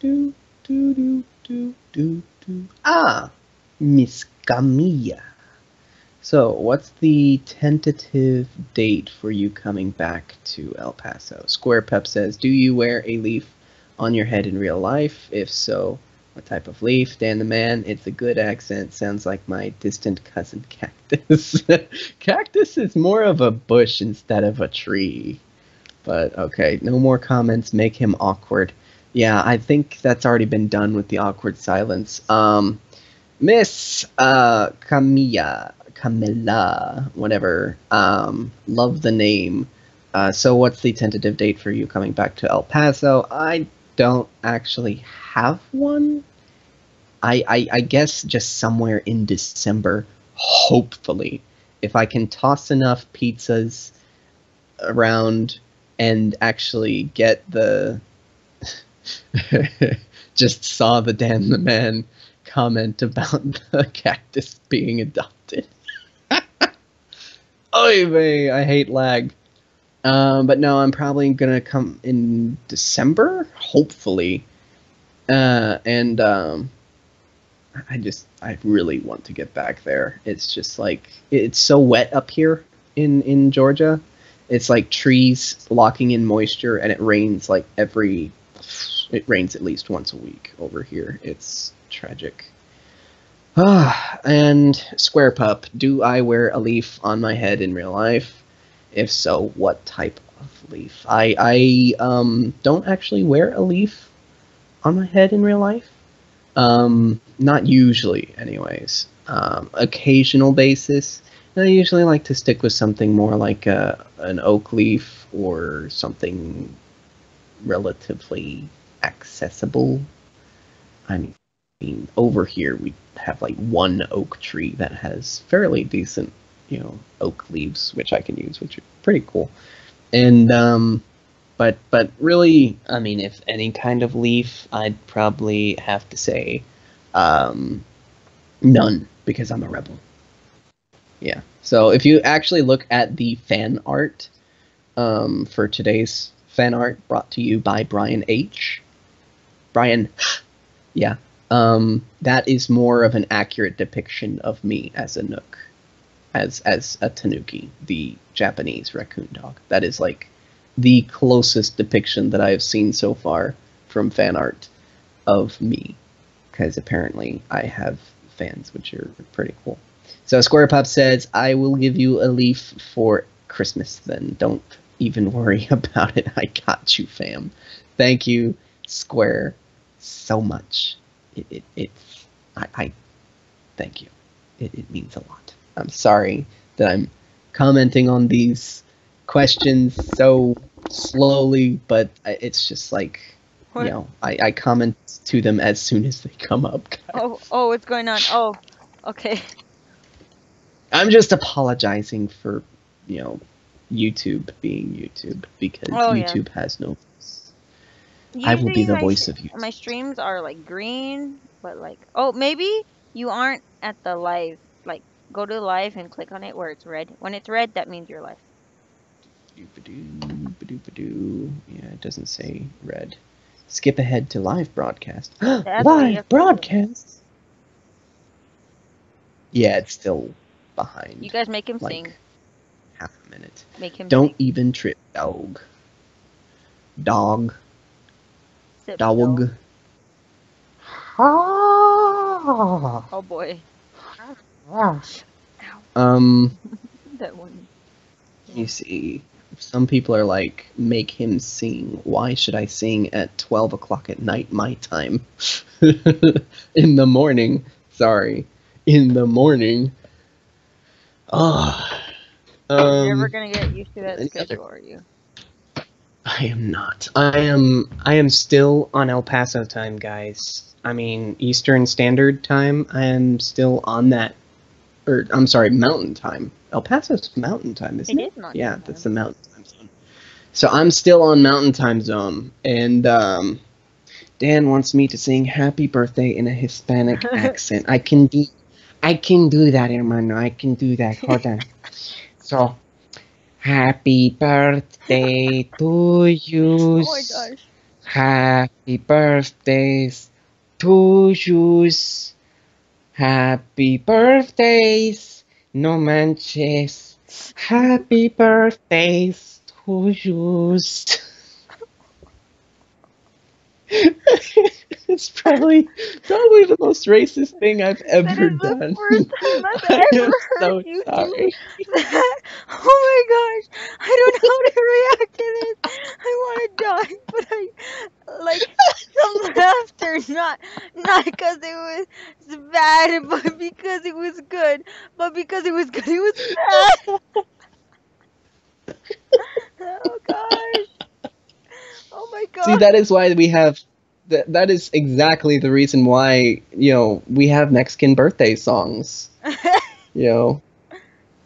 do, do, do, do, do, do. Ah, Miss Camilla. So, what's the tentative date for you coming back to El Paso? Square Pep says, do you wear a leaf on your head in real life? If so, what type of leaf? Dan the Man, it's a good accent. Sounds like my distant cousin Cactus. Cactus is more of a bush instead of a tree. But okay, no more comments. Make him awkward. Yeah, I think that's already been done with the awkward silence. Miss Camilla, whatever. Love the name. So what's the tentative date for you coming back to El Paso? I don't actually have one. I guess just somewhere in December, hopefully. If I can toss enough pizzas around and actually get the just saw the Dan the Man comment about the cactus being adopted. Oy vey, I hate lag. But no, I'm probably gonna come in December, hopefully. I really want to get back there. It's just like, it's so wet up here in Georgia. It's like trees locking in moisture, and it rains like it rains at least once a week over here. It's tragic. And Square Pup, do I wear a leaf on my head in real life? If so, what type of leaf? I don't actually wear a leaf on my head in real life. Not usually, anyways. Occasional basis. I usually like to stick with something more like an oak leaf or something relatively accessible. I mean, over here we have like one oak tree that has fairly decent, oak leaves, which I can use, which are pretty cool. And but really, I mean, if any kind of leaf, I'd probably have to say none, because I'm a rebel. Yeah. So if you actually look at the fan art for today's fan art, brought to you by Brian H. Brian, yeah. That is more of an accurate depiction of me as a Nook, as a Tanuki, the Japanese raccoon dog. That is like the closest depiction that I have seen so far from fan art of me, because apparently I have fans, which are pretty cool. So Square Pop says, I will give you a leaf for Christmas then. Don't even worry about it. I got you, fam. Thank you, Square, so much. I thank you. It means a lot. I'm sorry that I'm commenting on these questions so slowly, but it's just like, I comment to them as soon as they come up. Guys. Oh, what's going on? Oh, okay. I'm just apologizing for, YouTube being YouTube, because YouTube has no voice. I will be the voice of YouTube. My streams are like green, but like, maybe you aren't at the live. Like, go to live and click on it where it's red. When it's red, that means you're live. Yeah, it doesn't say red. Skip ahead to live broadcast. Live broadcast? Yeah, it's still behind. You guys make him sing. Half a minute. Make him Don't sing. even trip, dog. Dog. Sip, Dog. Oh boy. That one. Let me see. Some people are like, make him sing. Why should I sing at 12 o'clock at night, my time? In the morning. Sorry. In the morning. You're never gonna get used to that schedule, are you? I am not. I am still on El Paso time, guys. I mean, Eastern Standard Time. I am still on that. Or, I'm sorry, Mountain Time. El Paso's Mountain Time, isn't it? It is Mountain Yeah, Time. that's the Mountain Time Zone. So I'm still on Mountain Time Zone, and Dan wants me to sing "Happy Birthday" in a Hispanic accent. I can do that, hermano. I can do that. Hold on. So, happy birthday to you. Oh my gosh. Happy birthdays to you. Happy birthdays, no manches. Happy birthdays to you. It's probably the most racist thing I've That ever is the done. first time I've I ever am heard so you do sorry. that. Oh my gosh. I don't know how to react to this. I want to die, but I like some laughter, not because it was bad, but because it was good. But because it was good, it was bad. Oh gosh. Oh my See, god. that is why we have that is exactly the reason why, we have Mexican birthday songs, you know.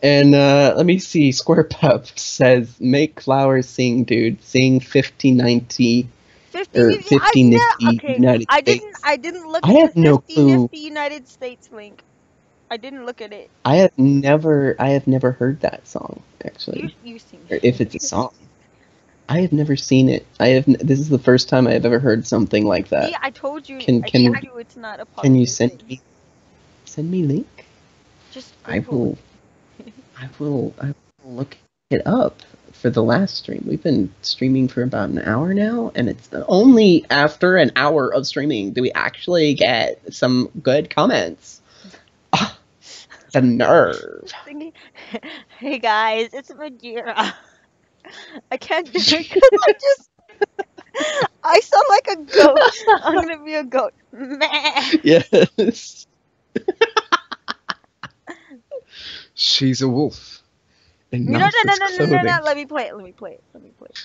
And let me see. Square Pup says, "Make flowers sing, dude. Sing 5090 50 or nifty. I 50 know. nifty Okay. United States." I didn't look I at the have no 50 clue. nifty United States link. I didn't look at it. I have never heard that song You actually, you seen or if it's a song. I have never seen it. This is the first time I have ever heard something like See, that. I told you. Can I can told you it's not a can you popular send thing. me link? Just I Google will it. I will look it up for the last stream. We've been streaming for about an hour now, and it's only after an hour of streaming do we actually get some good comments. Ah, the nerve. Singing. Hey guys, it's Magira. I can't do it because I sound like a goat. I'm gonna be a goat. Meh. Yes. She's a wolf in No, no, no, mouse's no, no, no, no. clothing. Let me play it. Let me play it. Let me play it.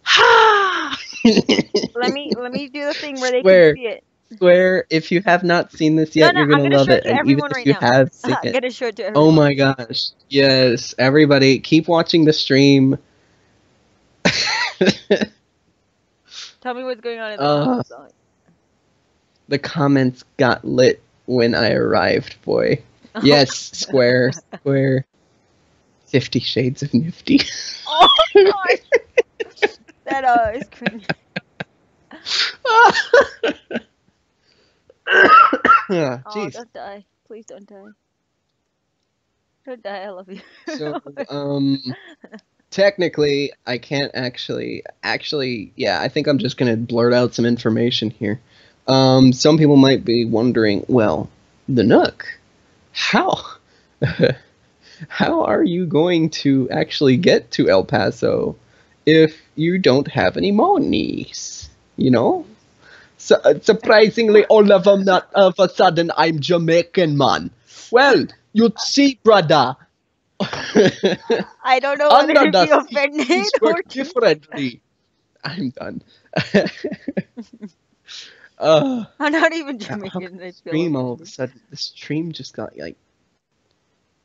Ha! Let me do the thing where they can Swear, see it. swear, if you have not seen this No, yet, no. you're I'm gonna gonna love show it it. to And even everyone if right you now. have seen I'm it, gonna show it to oh everyone. my gosh. Yes, everybody, keep watching the stream. Tell me what's going on in the uh, comments. On the comments got lit when I arrived, boy. Yes, square, square. 50 Shades of Nifty. Oh gosh, that is cringe. Oh, Jeez. don't die. Please don't die. Don't die. I love you. So, technically, I can't actually, yeah, I think I'm just gonna blurt out some information here. Some people might be wondering, well, the Nook, how, how are you going to actually get to El Paso if you don't have any monies? You know? So, surprisingly, all of them, not of a sudden, I'm Jamaican, man. Well, you see, brother. I don't know whether Under to the be sea, offended things work or to. differently. I'm done. I'm not even How come Jamaican. the I feel stream all of a offended. sudden? The stream just got like,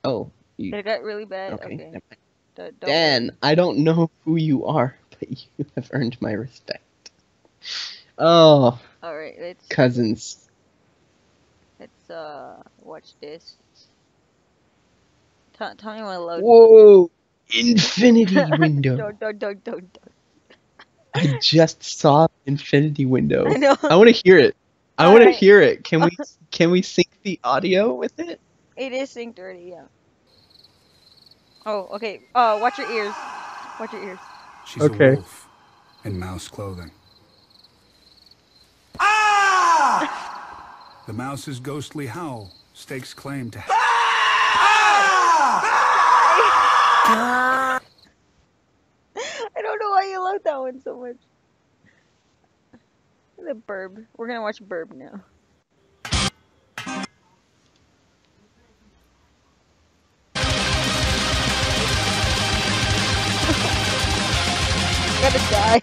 oh, you It got really bad. okay? Okay, Never mind. don't Dan, worry. I don't know who you are, but you have earned my respect. Oh, All right, cousins. let's watch this. Tell me when it loads. Whoa, infinity window. Don't. I just saw infinity I window. know. I want to hear it. I All want to right. hear it. Can we sync the audio with it? It is synced already. Yeah. Oh, okay. Watch your ears. Watch your ears. She's a Okay. wolf in mouse clothing. The mouse's ghostly howl stakes claim to. I don't know why you love that one so much. The Burb. We're gonna watch Burb now. Gotta die.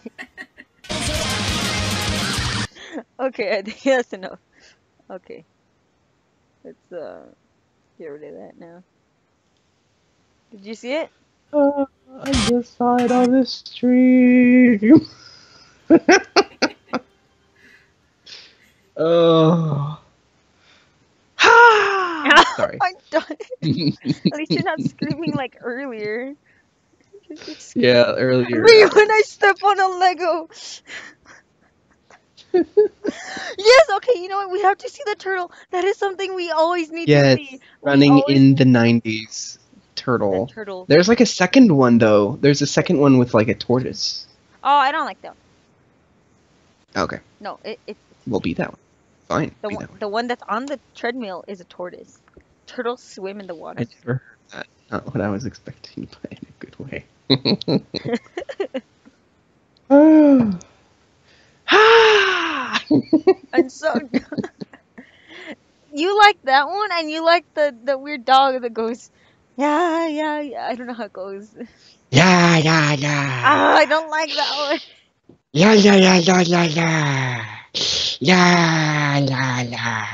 Okay, I think that's enough. Okay. Let's get rid of that now. Did you see it? I just saw it on the stream. Oh. Sorry. I'm done. At least you're not screaming like earlier. Yeah, earlier. Me when I step on a Lego. Yes, okay, you know what? We have to see the turtle. That is something we always need to Yes, see. We running always in the need 90s. the Turtle. turtle. There's like a second one though. There's a second one with like a tortoise. Oh, I don't like that one. Okay, No, it's we'll be that one. Fine, be that one. the one that's on the treadmill is a tortoise. Turtles swim in the I water. never heard that. Not what I was expecting, but in a good way. And so you like that one, and you like the weird dog that goes, yeah, yeah, yeah. I don't know how it goes. Yeah, yeah, yeah. Ah, I don't like that one. Yeah, yeah, yeah, yeah, yeah, yeah. Yeah, yeah, yeah.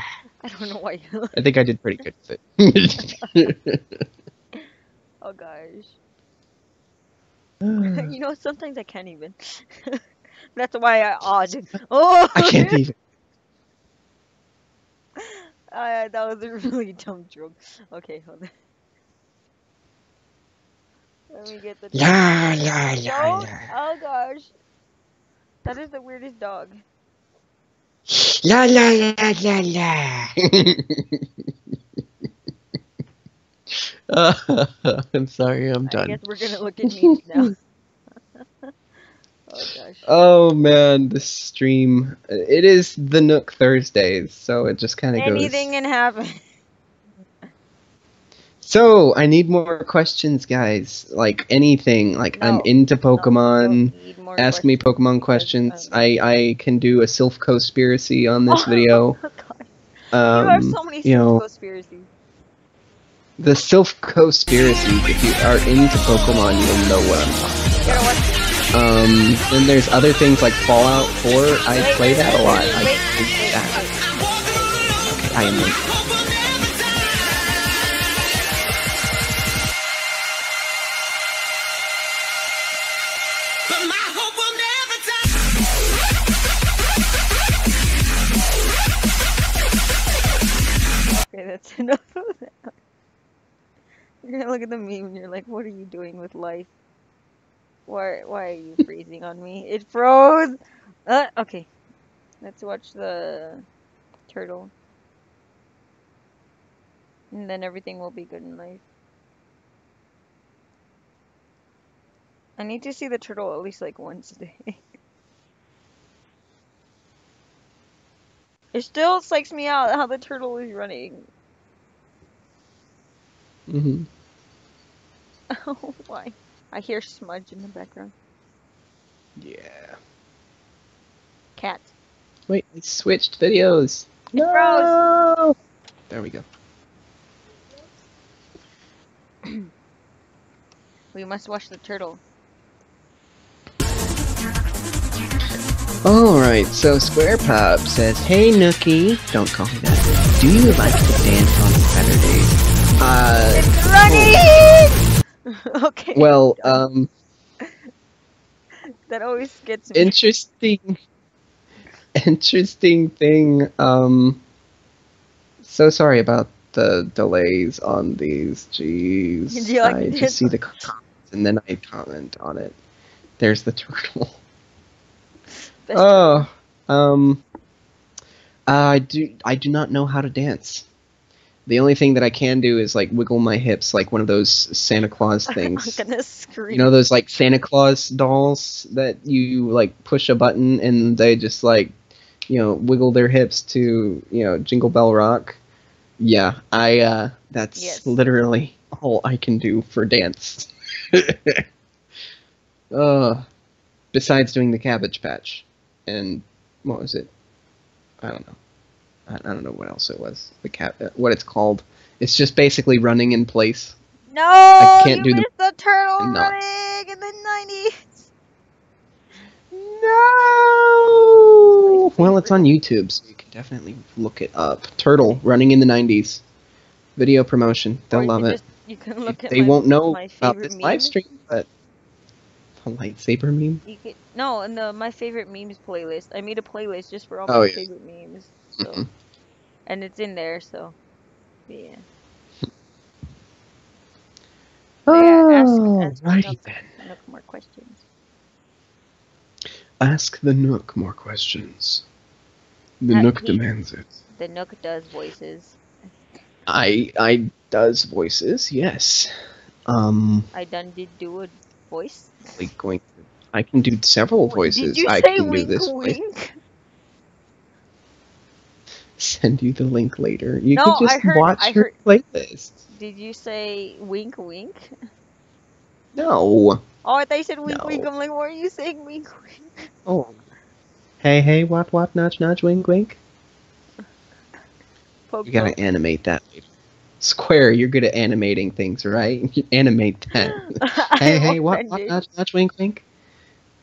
I don't know why you. I think I did pretty good with it. Oh gosh. You know, sometimes I can't even. That's why I odd. Oh, I can't even. that was a really dumb joke. Okay, hold on. Let me get the dog. Yeah, yeah, yeah, Don't. yeah. Oh gosh, that is the weirdest dog. Yeah, yeah, yeah, yeah, yeah. I'm sorry, I'm I guess done. we're gonna look at memes now. Oh gosh. Oh man, this stream. It is the Nook Thursdays, so it just kind of Anything goes. can happen. So, I need more questions, guys. Like anything. Like, I'm No, into no, we don't Pokemon. need more Ask me questions Pokemon because questions. I can do a self-conspiracy on this video. oh gosh, you have so many You know, conspiracies. the self-conspiracy, if you are into Pokemon, you'll know what I'm talking You gotta watch this. about. Then there's other things like Fallout 4. I play that a lot. I Wait, do wait, that. wait. Okay, I am late. Okay, that's enough of that. You're gonna look at the meme and you're like, what are you doing with life? Why are you freezing on me? It froze! Okay. Let's watch the turtle. And then everything will be good in life. I need to see the turtle at least like once a day. It still psychs me out how the turtle is running. Mm-hmm. Oh, why? I hear smudge in the background. Yeah. Cat. Wait, I switched videos. It froze! No! There we go. We must watch the turtle. Alright, so Square Pop says, hey Nookie, don't call me that. Do you like to dance on Saturdays? Running! Okay. Well, That always gets me. interesting thing, so sorry about the delays on these, jeez. Do you like I to just dance see the comments and then I comment on it. There's the turtle. Best Oh, I do not know how to dance. The only thing that I can do is like wiggle my hips like one of those Santa Claus things. I'm gonna scream. You know those like Santa Claus dolls that you like push a button and they just like, wiggle their hips to, Jingle Bell Rock. Yeah, that's Yes. literally all I can do for dance. Besides doing the Cabbage Patch. And what was it? I don't know. I don't know what else it was. What it's called. It's just basically running in place. No, can't you do the- missed the turtle I'm not. running in the 90s. No! Well, it's on YouTube, so you can definitely look it up. Turtle running in the 90s. Video promotion. Or They'll you love can it. just, you can look at They my, won't know my about favorite this live memes. stream, but a lightsaber meme. You could, no, in the my favorite memes playlist. I made a playlist just for all Oh, my yeah. favorite memes. So, Mhm. and it's in there. So, yeah. Yeah. Ask Alrighty Nook, then. Nook more questions. Ask the Nook more questions. The Nook demands it. The Nook does voices. I does voices, yes. I done did do a voice. Like going. I can do several Did voices. you I say can do wink this voice. wink? Send you the link later. You No, could just watch your playlist. Did you say wink wink? No. Oh, I thought you said wink wink. No. I'm like, why are you saying wink wink? Oh. Hey, what, nudge, nudge, wink, wink. Poke, You gotta poke. animate that later. Square, you're good at animating things, right? You animate that. Hey, what, nudge, nudge, wink, wink.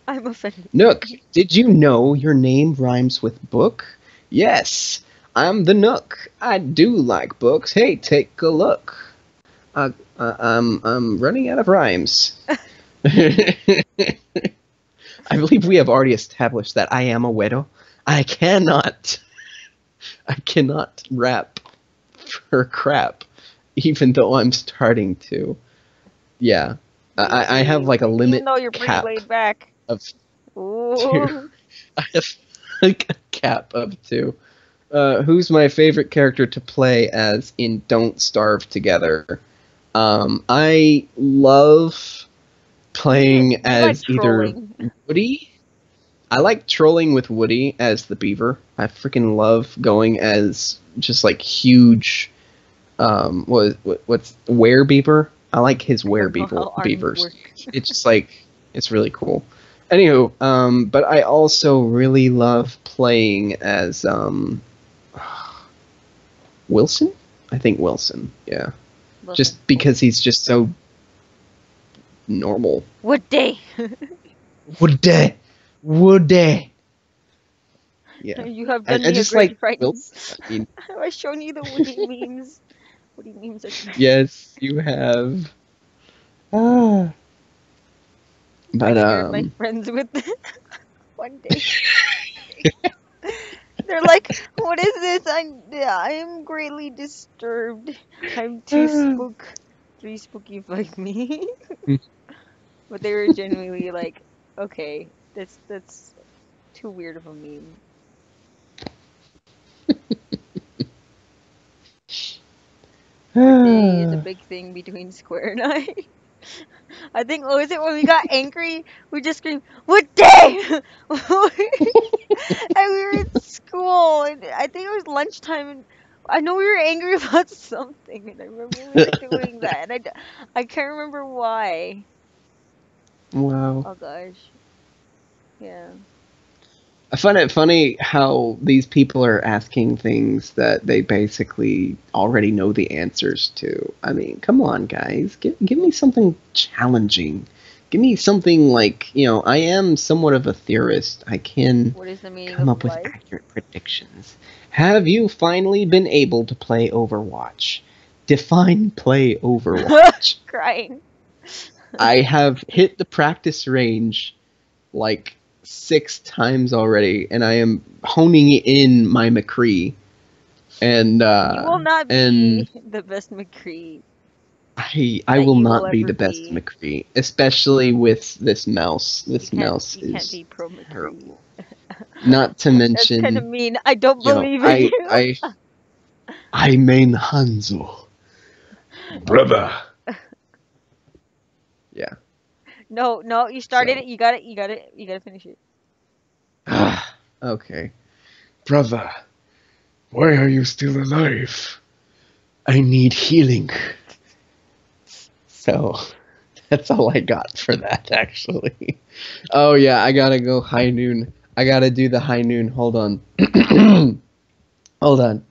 I'm offended. Nook, did you know your name rhymes with book? Yes, I'm the Nook. I do like books. Hey, take a look. I'm running out of rhymes. I believe we have already established that I am a widow. I cannot rap for crap, even though I'm starting to. Yeah, I have like a limit. Even though you're pretty laid back. Of Ooh. 2. I have like a cap of 2. Who's my favorite character to play as in Don't Starve Together? I love playing as either Woody. I like trolling with Woody as the beaver. I freaking love going as just like huge. What's werebeaver? I like his beavers. It's just like it's really cool. Anywho, but I also really love playing as Wilson. I think Wilson. Yeah. Just because he's just so normal. Woody. Woody. Yeah. You have done me just a great like friends. I mean, have I shown you the Woody memes? Woody memes are great. Yes, you have. But I shared my friends with one day. They're like, "What is this? I am greatly disturbed. I'm too spooky like me." But they were genuinely like, "Okay, that's too weird of a meme." Day is a big thing between Square and I. I think, what was it when we got angry? We just screamed, "What day?" And we were at school, and I think it was lunchtime, and I know we were angry about something, and I remember we were doing that, and I can't remember why. Wow. Oh gosh. Yeah. I find it funny how these people are asking things that they basically already know the answers to. I mean, come on, guys. Give me something challenging. Give me something like, I am somewhat of a theorist. I can come up with accurate predictions. Have you finally been able to play Overwatch? Define play Overwatch. Crying. I have hit the practice range like 6 times already, and I am honing in my McCree. And you will not be the best McCree. I will not be the best McCree, especially with this mouse. This mouse is can't be pro McCree. Not to mention, that's kind of mean. I don't believe in you. I main Hanzo, brother. Yeah. No, you started it. You got it. You got to finish it. Okay. Brother, why are you still alive? I need healing. So, that's all I got for that, actually. Oh, yeah, I gotta go high noon. I gotta do the high noon. Hold on. Hold on.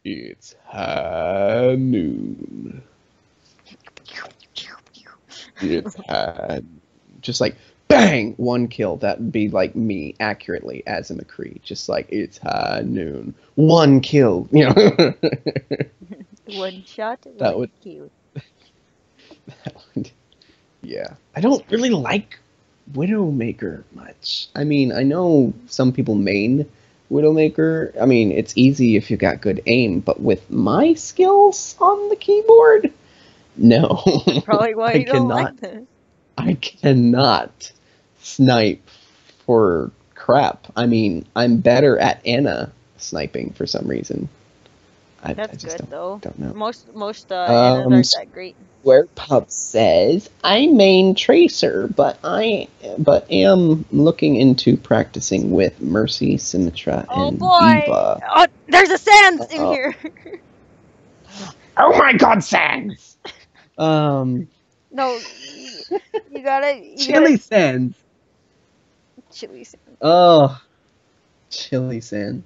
It's high noon. It's high. Just like, bang! 1 kill. That would be like me accurately as a McCree. Just like, it's high noon. 1 kill. 1 shot, 1 kill. Yeah. I don't really like Widowmaker much. I mean, I know some people main Widowmaker. I mean, it's easy if you got good aim, but with my skills on the keyboard, no. That's probably why you don't like that. I cannot snipe for crap. I mean, I'm better at Anna sniping for some reason. I That's just good though. don't know. Most Annas aren't that great. Square Pup says, I main Tracer, but am looking into practicing with Mercy, Symmetra, Oh and boy! Diva. Oh, there's a Sans in Uh-oh. here. Oh my god, Sans! Um, No, you gotta Chili Sans. chili Sans. Oh, Chili Sans.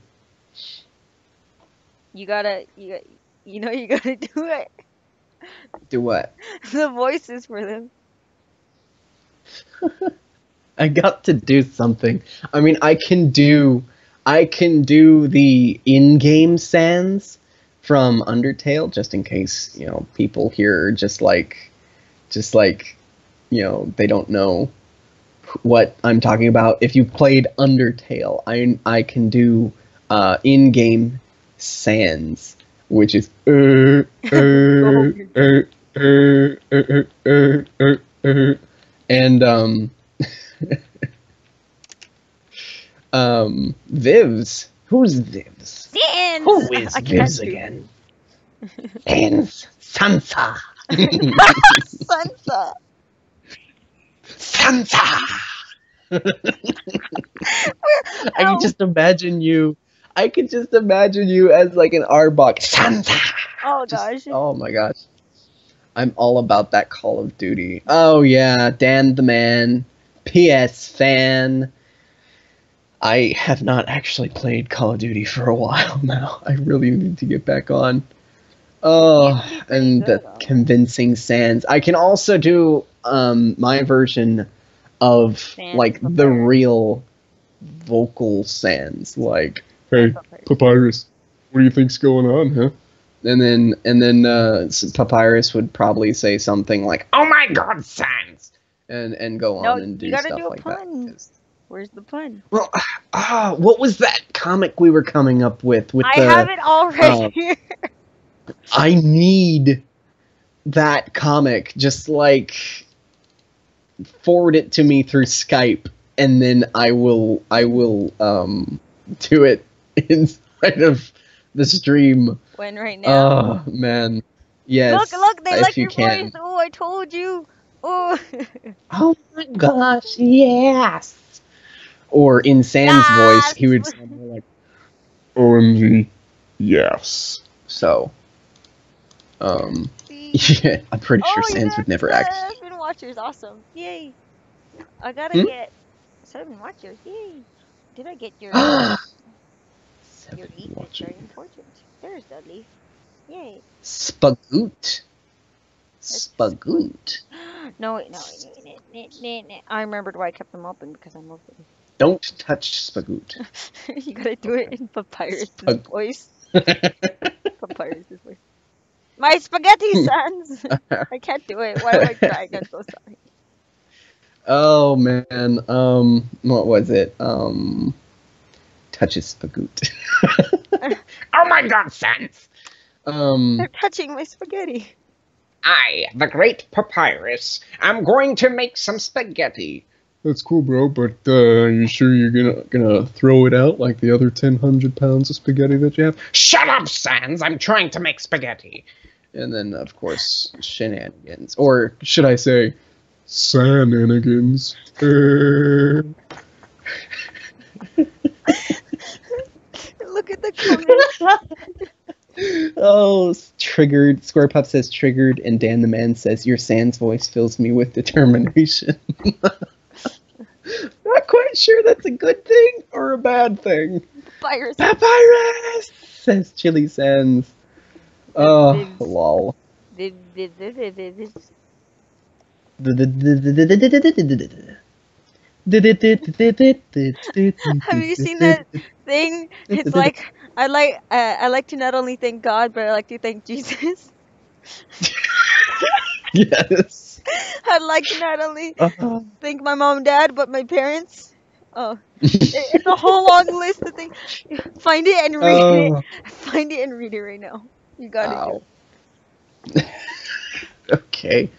You gotta you gotta do it. Do what? The voices for them. I got to do something. I mean, I can do the in-game Sans from Undertale, just in case, people here are just like, they don't know what I'm talking about. If you played Undertale, I can do in-game Sans, which is and Vivs. Who's Vivs? Sans. Who is I can't Vivs do again? Sans. Sansa. Sansa. Sansa. I can just imagine you. I could just imagine you as like an Arbok. Sansa. Oh gosh. Oh my gosh. I'm all about that Call of Duty. Oh yeah, Dan the Man, PS fan. I have not actually played Call of Duty for a while now. I really need to get back on. Oh, and the convincing Sans. I can also do my version of Sans like the Papyrus. real vocal Sans, like, Hey, Papyrus, what do you think's going on, huh? and then Papyrus would probably say something like, "Oh my God, Sans," and go No, on and do you gotta stuff do a like pun. that. Where's the pun? Well, what was that comic we were coming up with I have it all right here. I need that comic. Just like forward it to me through Skype, and then I will do it inside of the stream. When right now? Oh man, yes. Look, they like you your can. voice. Oh, I told you. Oh. Oh my gosh, yes. Or in Sam's voice, he would sound more like OMG, yes. so. Yeah, I'm pretty sure Sans would never act. 7 watchers, awesome. Yay. I gotta get 7 watchers. Yay. Did I get your your leaf? It's very important. There's the leaf. Yay. Spagoot. Spagoot. No, wait. I remembered why I kept them open because I moved them. Don't touch Spagoot. You gotta do it in Papyrus' voice. Papyrus' voice. My spaghetti Sans! I can't do it. Why am I trying? I'm so sorry. Oh man, what was it? Touches Spagoot. Oh my God, Sans! They're touching my spaghetti. I, the great Papyrus, am going to make some spaghetti. That's cool, bro, but you sure you're gonna throw it out like the other 1,000 pounds of spaghetti that you have? Shut up, Sans! I'm trying to make spaghetti. And then, of course, shenanigans. Or should I say, Sananigans. Look at the comments. Oh, triggered. Square Pup says triggered, and Dan the Man says, your Sans voice fills me with determination. Not quite sure that's a good thing or a bad thing. Papyrus. Papyrus! Says Chili Sans. Oh, lol. Have you seen that thing? It's like I like to not only thank God, but I like to thank Jesus. Yes. I'd like to not only thank my mom and dad, but my parents. Oh, it's a whole long list of things. Find it and read it. Find it and read it right now. You gotta do it. Okay.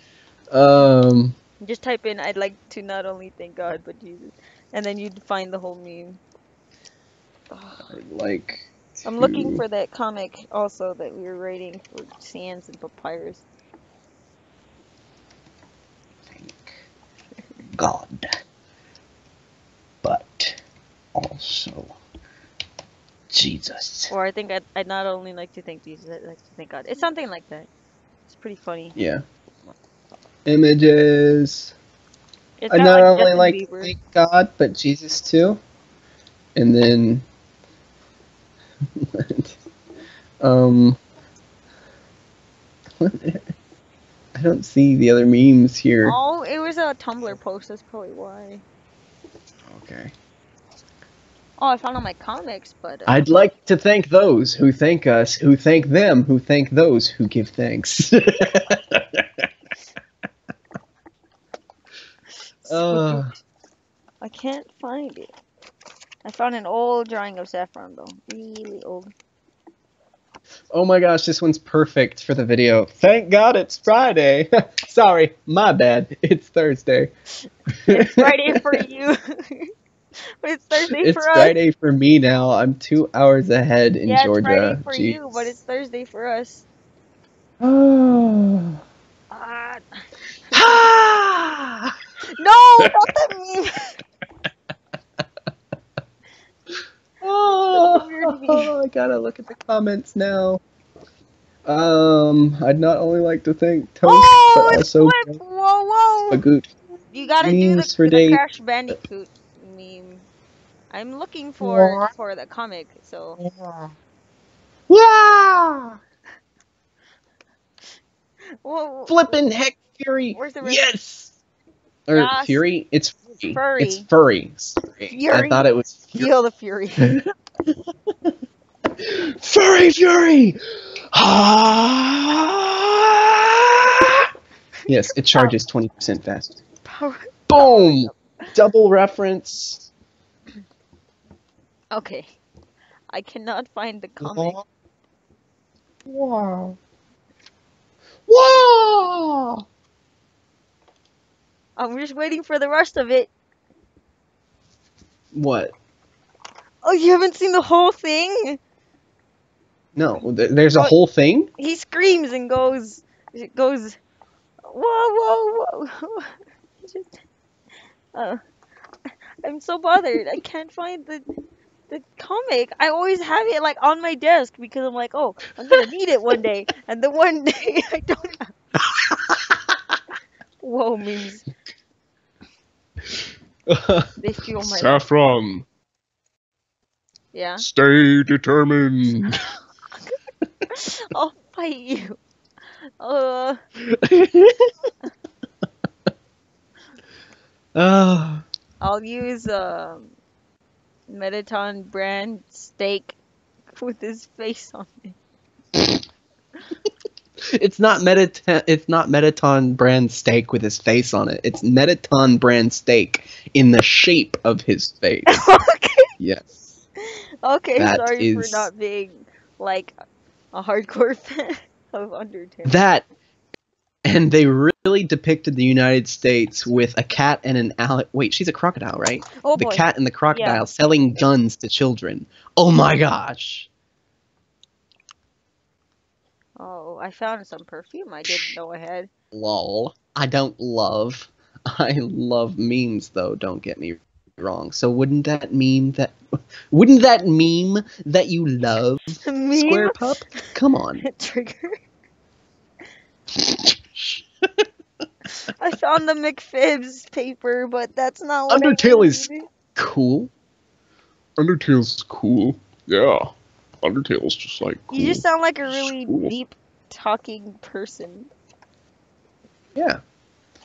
Just type in, I'd like to not only thank God, but Jesus. and then you'd find the whole meme. I'd like I'm looking to for that comic also that we were writing for Sans and Papyrus. thank God, but also Jesus. Or I think I'd not only like to thank Jesus, I'd like to thank God. It's something like that. It's pretty funny. Yeah. Images. It's I got not like only Justin like to Bieber. thank God, but Jesus too. And then, um, I don't see the other memes here. Oh, it was a Tumblr post. That's probably why. Okay. Oh, I found all my comics, but I'd like to thank those who thank us, who thank them, who thank those who give thanks. sweet. I can't find it. I found an old drawing of Saffron though, really old. Oh my gosh, this one's perfect for the video. Thank God it's Friday. Sorry, my bad. It's Thursday. It's Friday for you, but it's Thursday It's for us. Friday for me now. I'm 2 hours ahead in Yeah, it's Friday Georgia. for Jeez. you, but it's Thursday for us. Oh. Ah, Ah! no, not that meme. Such a weird meme. I gotta look at the comments now. I'd not only like to thank Toast, Oh, but it also flipped! Whoa, whoa! Bagoot. You gotta do Memes for the days. Crash Bandicoot meme. I'm looking for the comic, so Wow! whoa, Flippin' heck, Fury! where's the rest? Yes! Or Yes, Fury? It's Fury. Furry. It's furry. Sorry. I Fury. thought it was Fury. Feel the fury. Fury! Ah! Yes, it charges 20% faster. Power. Boom! Double reference. Okay, I cannot find the comic. Wow. Wow! I'm just waiting for the rest of it. What? Oh, you haven't seen the whole thing? No, there's a Oh, whole thing? he screams and goes, whoa, whoa, whoa. Just, I'm so bothered. I can't find the comic. I always have it like on my desk because I'm like, oh, I'm gonna need it one day, and the one day I don't have. Whoa, memes. They feel my. Saffron, Yeah. stay determined. I'll fight you. I'll use Metaton brand steak with his face on it. It's not Metaton brand steak with his face on it. It's Metaton brand steak in the shape of his face. Okay. Yes. Okay, That sorry for is- not being like a hardcore fan of Undertale. That, and they really depicted the United States with a cat and an wait, she's a crocodile, right? Oh The boy. cat and the crocodile Yeah. selling guns to children. Oh my gosh. Oh, I found some perfume I didn't know I had. Lol. I love memes though, don't get me wrong. So wouldn't that meme that you love, Meme? Square Pup? Come on. Trigger. I found the McFibs paper, but that's not what Undertale I is needed. cool. Undertale's cool. Yeah. Undertale's just like cool. You just sound like a really Cool. deep talking person. Yeah.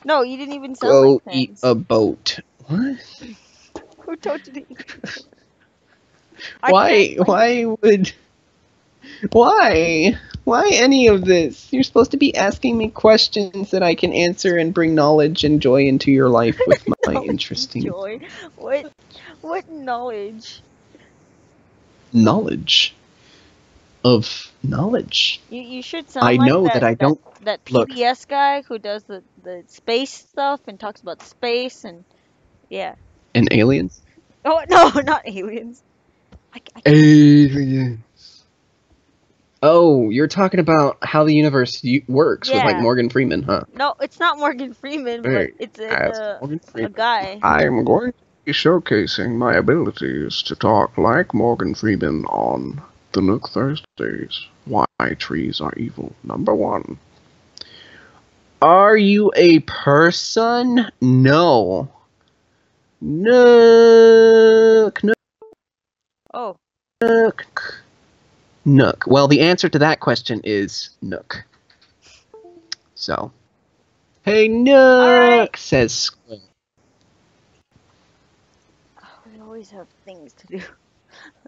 No, you didn't even sound Go like eat Sans. a boat. What? Who told you to eat? Why any of this? You're supposed to be asking me questions that I can answer and bring knowledge and joy into your life with my interesting Joy. What knowledge? knowledge of knowledge. You should sound I like know that I don't that look. PBS guy who does the space stuff and talks about space and yeah. And aliens? Oh no, not aliens. I can't. Aliens. Oh, you're talking about how the universe works with like Yeah. Morgan Freeman, huh? No, it's not Morgan Freeman, but Hey, it's Ask Morgan a Freeman. guy. I'm going to be showcasing my abilities to talk like Morgan Freeman on the Nook Thursdays. Why trees are evil. Number 1. Are you a person? No. Nook. Oh, Nook. Nook. Well, the answer to that question is Nook. So, hey all right. Nook, says Squid. We always have things to do.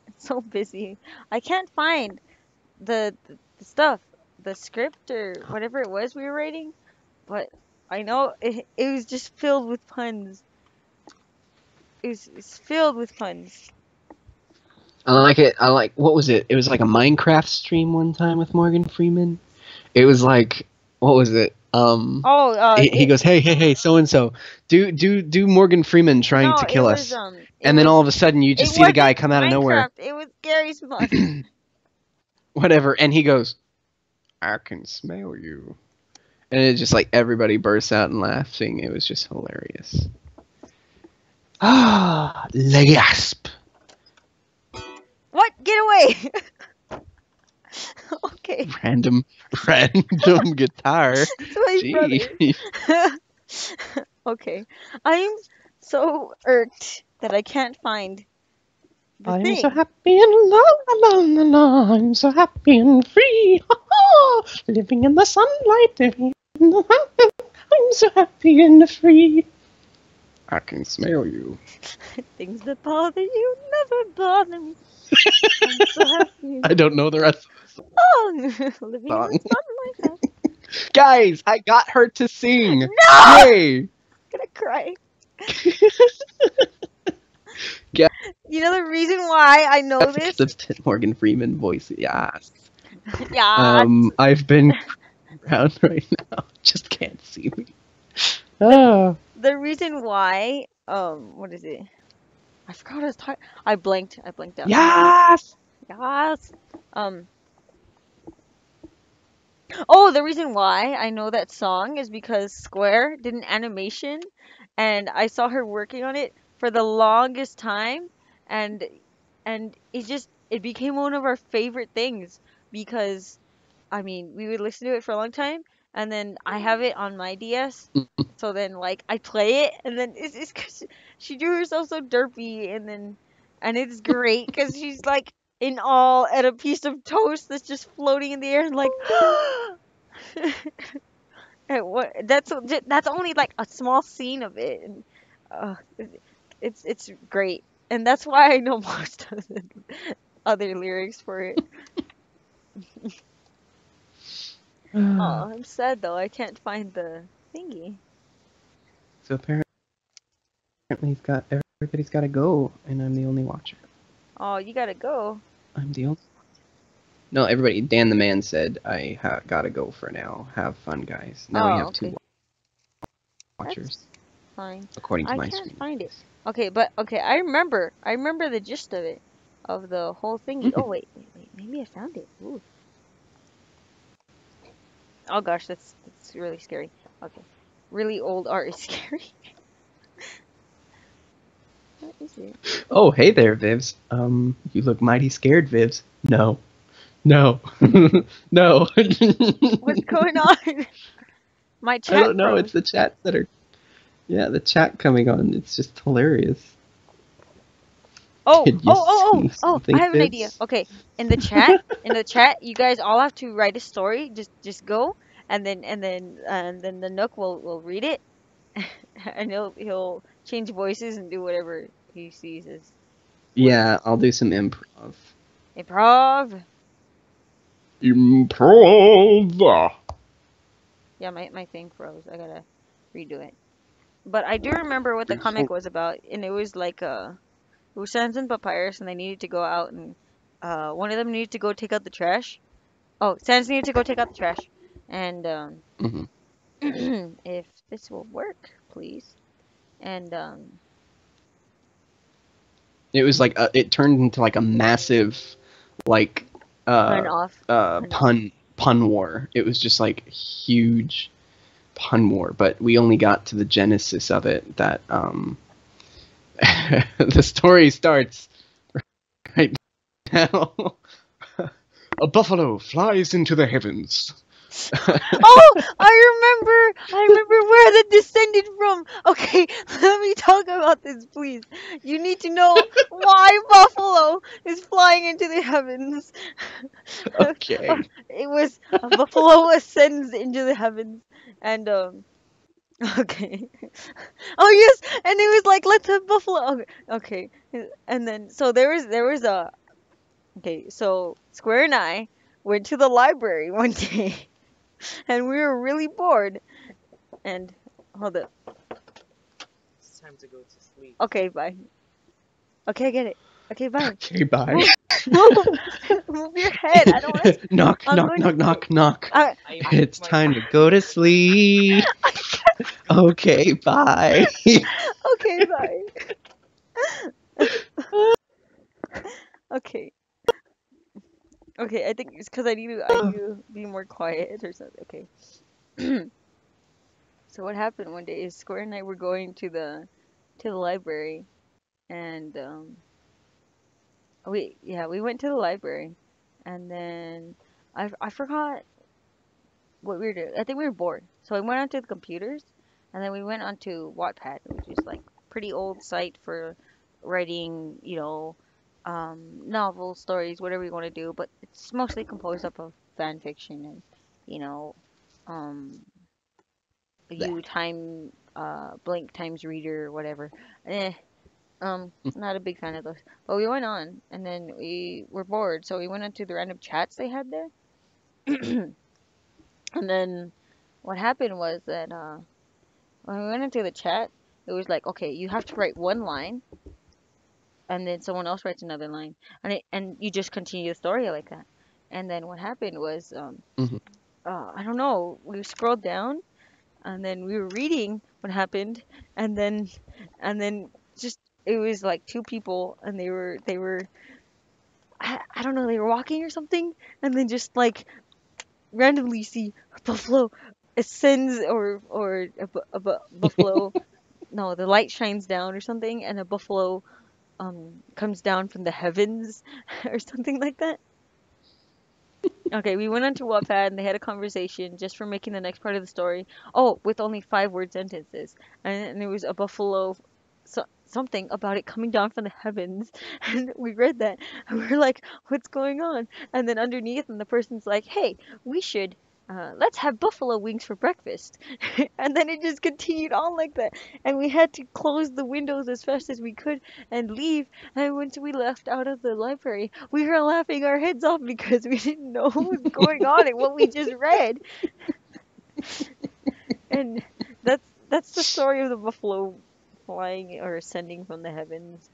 It's so busy. I can't find the stuff, the script or whatever it was we were writing, but I know it was just filled with puns. It's filled with puns. I like it. I like, what was it? It was like a Minecraft stream one time with Morgan Freeman. It was like, what was it? Oh, He goes, hey, so and so, do Morgan Freeman trying no, to kill us, it and then was all of a sudden you it just see the guy wasn't come out of nowhere, Minecraft. It was Gary's Mod. whatever, and he goes, I can smell you, and it just like everybody bursts out and laughing. It was just hilarious. Ah, le gasp. What? Get away! Okay, Random guitar. it's my Gee. brother. Okay, I'm so irked that I can't find the I'm so thing. happy and la la la la. I'm so happy and free. Ha ha. Living in the sunlight. Living in the I'm so happy and free. I can smell you. Things that bother you never bother me. I'm so happy. I don't know the rest of Oh, the living in the song. sunlight. Guys, I got her to sing. No! Yay. I'm gonna cry. Yeah. You know the reason why I know Because this? of Morgan Freeman voice. Yes. Yeah. I've been around right now. Just can't see me. Oh. The reason why, what is it? I forgot what I was talking. I blanked. I blanked out. Yes. Yes. Um. Oh, the reason why I know that song is because Square did an animation, and I saw her working on it for the longest time, and it became one of our favorite things because I mean, we would listen to it for a long time, and then I have it on my DS. So then, like, I play it, and then it's cause she drew herself so derpy, and it's great because she's like in awe at a piece of toast that's just floating in the air, and like, and that's only like a small scene of it, and it's great, and that's why I know most of the other lyrics for it. Oh, I'm sad though. I can't find the thingy. So apparently everybody's got to go, and I'm the only watcher. Oh, you gotta go. I'm the only. No, everybody. Dan the man said I gotta go for now. Have fun, guys. Now we Oh, have two okay. That's watchers, fine. according to I my can't screen. find it. Okay, but okay, I remember. I remember the gist of it, of the whole thingy. Oh, wait. Maybe I found it. Ooh. Oh gosh, that's really scary. Okay. Really old art is scary. What is it? Oh, hey there, Vivs. You look mighty scared, Vivs. No, no, no. What's going on? My I chat don't know. It's froze. the chats that are. Yeah, the chat coming on. It's just hilarious. Oh, Did you see I something, have an idea. Vivs? Okay, in the chat, you guys all have to write a story. Just go, and then the Nook will read it, and he'll change voices and do whatever he sees as work. Yeah, I'll do some improv. Improv. Improv. Yeah, my thing froze. I gotta redo it. But I do remember what the comic was about, and it was like it was Sans and Papyrus, and they needed to go out and one of them needed to go take out the trash. Oh, Sans needed to go take out the trash, and Hmm. if this will work, please. And It was like it turned into like a massive, like Pun off. pun war. It was just like huge pun war. But we only got to the genesis of it. That the story starts right now. A buffalo flies into the heavens. Oh, I remember where that descended from. Okay, let me talk about this, please. You need to know why buffalo is flying into the heavens. Okay. It was a buffalo ascends into the heavens, and okay. Oh yes, and it was like let's have buffalo. Okay, and then so there was a okay. So Square and I went to the library one day, and we were really bored. And hold up. It's time to go to sleep. Okay, bye. Okay, I get it. Okay, bye. Okay, bye. Move, move your head. I don't want to. Knock, I'm knock, going knock, to. knock, knock. I, It's time to go to sleep. Okay, bye. okay, bye. Okay. Okay, I think it's because I need to be more quiet or something. Okay. So what happened one day is Square and I were going to the library, and we went to the library, and then I forgot what we were doing. I think we were bored, so we went onto the computers, and then we went onto Wattpad, which is like pretty old site for writing, novels, stories, whatever you want to do, but it's mostly composed up of fan fiction and you know, um, you time blank times reader, whatever. Eh, not a big fan of those. But we went on, and then we were bored, so we went into the random chats they had there. And then what happened was that when we went into the chat, it was like, okay, you have to write one line, and then someone else writes another line, and you just continue the story like that. And then what happened was, Mhm. I don't know, we scrolled down, and then we were reading what happened, and then just it was like two people, and they were I don't know, they were walking or something, and then just like randomly see a buffalo ascends or buffalo. No, the light shines down or something, and a buffalo comes down from the heavens or something like that. Okay, we went onto Wattpad and they had a conversation just for making the next part of the story. Oh, with only 5 word sentences, and it was a buffalo. Something about it coming down from the heavens, and we read that, and we are like, "What's going on?" And then underneath, and the person's like, "Hey, we should let's have buffalo wings for breakfast." And then it just continued on like that, and we had to close the windows as fast as we could and leave. And once we left out of the library, we were laughing our heads off because we didn't know what was going on and what we just read. And that's the story of the buffalo flying or ascending from the heavens.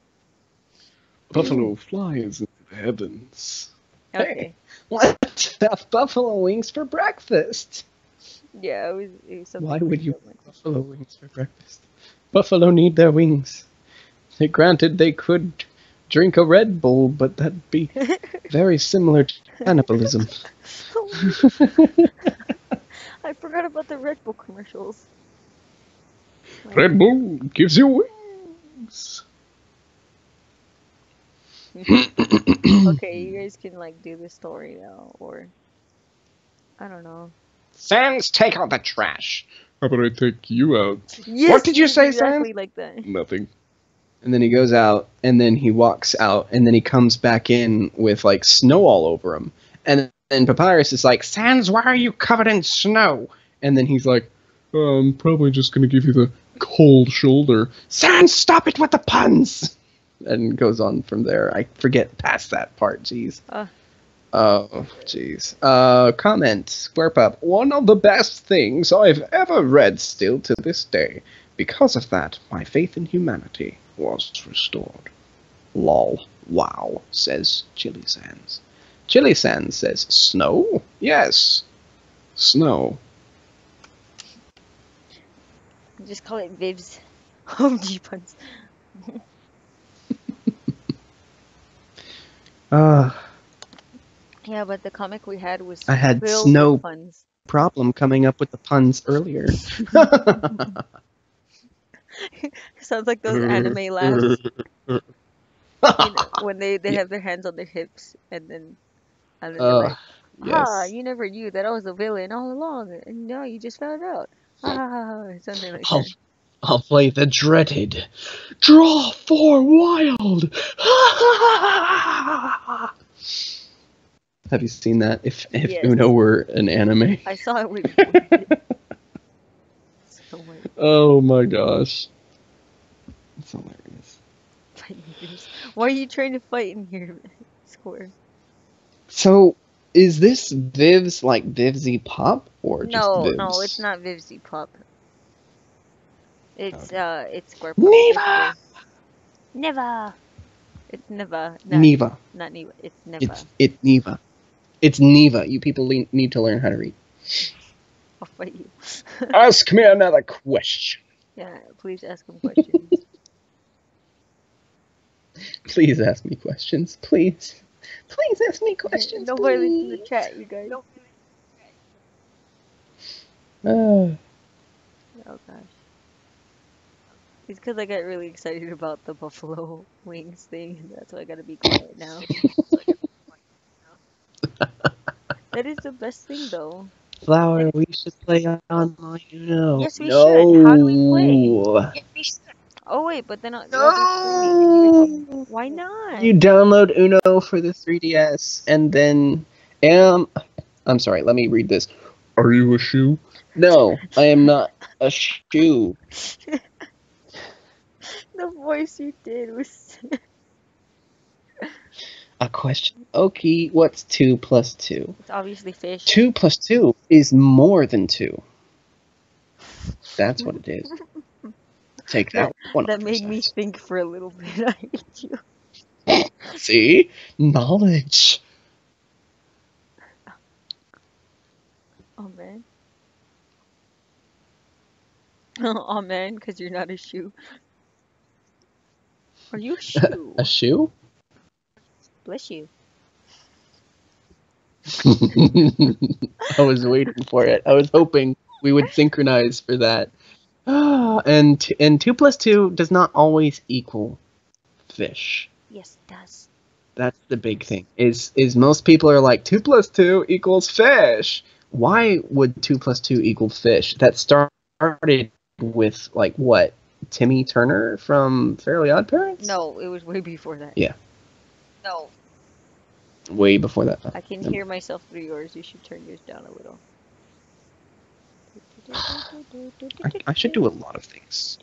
Buffalo flies into the heavens. Hey, Okay. let's have buffalo wings for breakfast. Yeah, it was Why something would like you that. have buffalo wings for breakfast? Buffalo need their wings. Granted, they could drink a Red Bull, but that'd be very similar to cannibalism. I forgot about the Red Bull commercials. Like, Red Bull gives you wings. okay, you guys can like do the story now, or I don't know. Sans, take out the trash. How about I take you out? Yes, What did you yes, say, Sans? exactly like that. Nothing. And then he goes out, and then he walks out, and then he comes back in with like snow all over him. And then Papyrus is like, Sans, why are you covered in snow? And then he's like, I'm probably just gonna give you the cold shoulder. Sans, stop it with the puns! And goes on from there. I forget past that part, jeez. Oh, jeez. Comment, Square Pup. One of the best things I've ever read still to this day. Because of that, my faith in humanity was restored. Lol. Wow, says Chili Sans. Chili Sans says, snow? Yes. Snow. Just call it Vivs. Home G puns. Yeah, but the comic we had was I had filled with no puns. problem coming up with the puns earlier. Sounds like those anime laughs, when they Yeah. have their hands on their hips and then they're like, "Ah, Yes. you never knew that I was a villain all along, and now you just found out." Ha ha ha, ha," something like I'll that. I'll play the dreaded Draw for Wild. Have you seen that? If Yes, Uno were an anime. I saw it with it. So my Oh my gosh. It's hilarious. fighting years. Why are you trying to fight in here, Square? So, is this Viv's like Vivzy Pop or just No, no, it's Viv's? not Vivzy Pop. Okay. It's Square Pop. Neva! Never. It's never, Neva. not Neva. It's never. It's Neva. It's Neva. You people need to learn how to read. I'll fight you. Ask me another question. Yeah, please ask him questions. Please ask me questions. Please. Please ask me questions, Nobody listens in the please. chat, you guys. Uh, Oh gosh. It's because I got really excited about the buffalo wings thing, and that's why I gotta be quiet now. That is the best thing, though. Flower, we should play online Uno. Yes, we should. How do we play? No. Oh wait, but then you'll be streaming. No. Why not? You download Uno for the 3DS and then I'm sorry, let me read this. Are you a shoe? No, I am not a shoe. The voice you did was. A question. Okay, what's 2 plus 2? It's obviously fish. 2 plus 2 is more than 2. That's what it is. Take that one. That made me think for a little bit. I hate you. See? Knowledge. Oh man. Oh man, because you're not a shoe. Are you a shoe? A shoe? Bless you. I was waiting for it. I was hoping we would synchronize for that. And 2 plus 2 does not always equal fish. Yes, it does. That's the big thing. Is most people are like 2 plus 2 equals fish. Why would 2 plus 2 equal fish? That started with like what? Timmy Turner from Fairly Odd Parents? No, it was way before that. Yeah. No. Way before that. I can hear myself through yours. You should turn yours down a little. I should do a lot of things.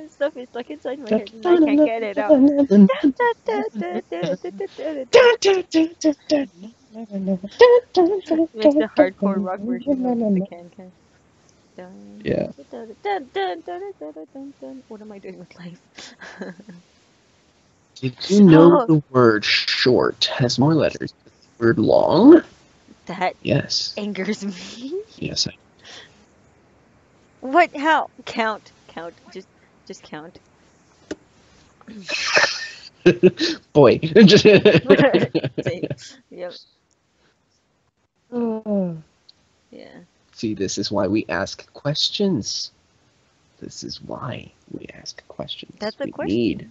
Stuff is stuck inside my head and I can't get it out. Makes the hardcore rock version of the can. Yeah. What am I doing with life? Did you know the word short has more letters than the word long? That Yes. angers me. Yes. What? How? Count. Just count. Boy. Same. Yep. Yeah. See, this is why we ask questions. This is why we ask questions. That's a we question. need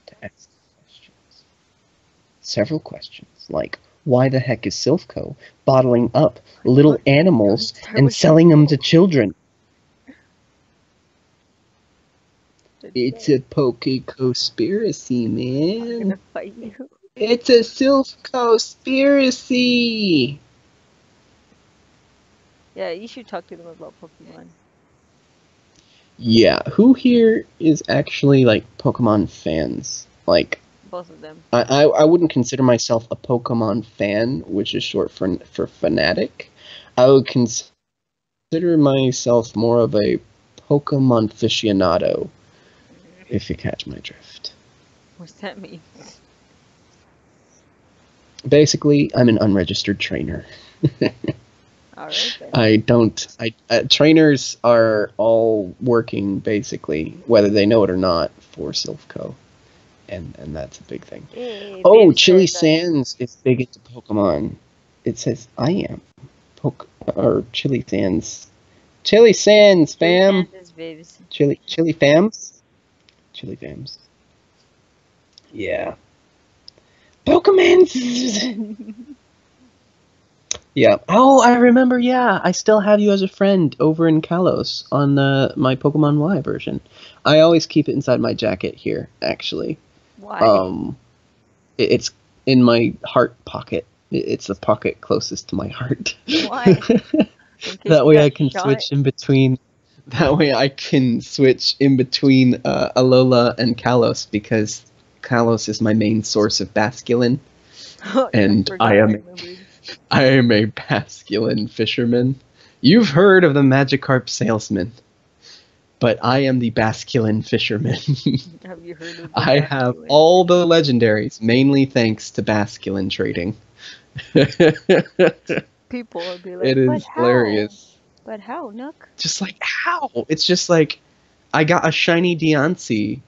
to ask questions. Several questions, like why the heck is Silphco bottling up little animals and selling them to children? It's a poke conspiracy, I'm man. gonna fight you. It's a Silphco-spiracy. Yeah, you should talk to them about Pokemon. Yeah, who here is actually like Pokemon fans? Like, Both of them. I wouldn't consider myself a Pokemon fan, which is short for fanatic. I would consider myself more of a Pokemon aficionado, if you catch my drift. What's that mean? Basically, I'm an unregistered trainer. All right then. I don't. Trainers are all working basically, whether they know it or not, for Silphco, and that's a big thing. Hey, Oh, Viv Chili says I am. Sands is big into Pokemon. It says I am. Or Chili Sands. Chili Sands, Chili fam. Sands is Viv's. Chili fams. Chili fams. Yeah. Pokemon. Yeah. Oh, I remember. Yeah, I still have you as a friend over in Kalos on my Pokemon Y version. I always keep it inside my jacket here. Actually, Why? it's in my heart pocket. It's the pocket closest to my heart. Why? In case That you way got I can shot. switch in between. That way I can switch in between Alola and Kalos, because Kalos is my main source of Basculin, and I remembered. am a Basculin fisherman. You've heard of the Magikarp salesman, but I am the Basculin fisherman. Have you heard of the I have Basculin? all the legendaries, mainly thanks to Basculin trading. People will be like, It but is how? hilarious. But how, Nook? Just like, how? It's just like, I got a shiny Deontay.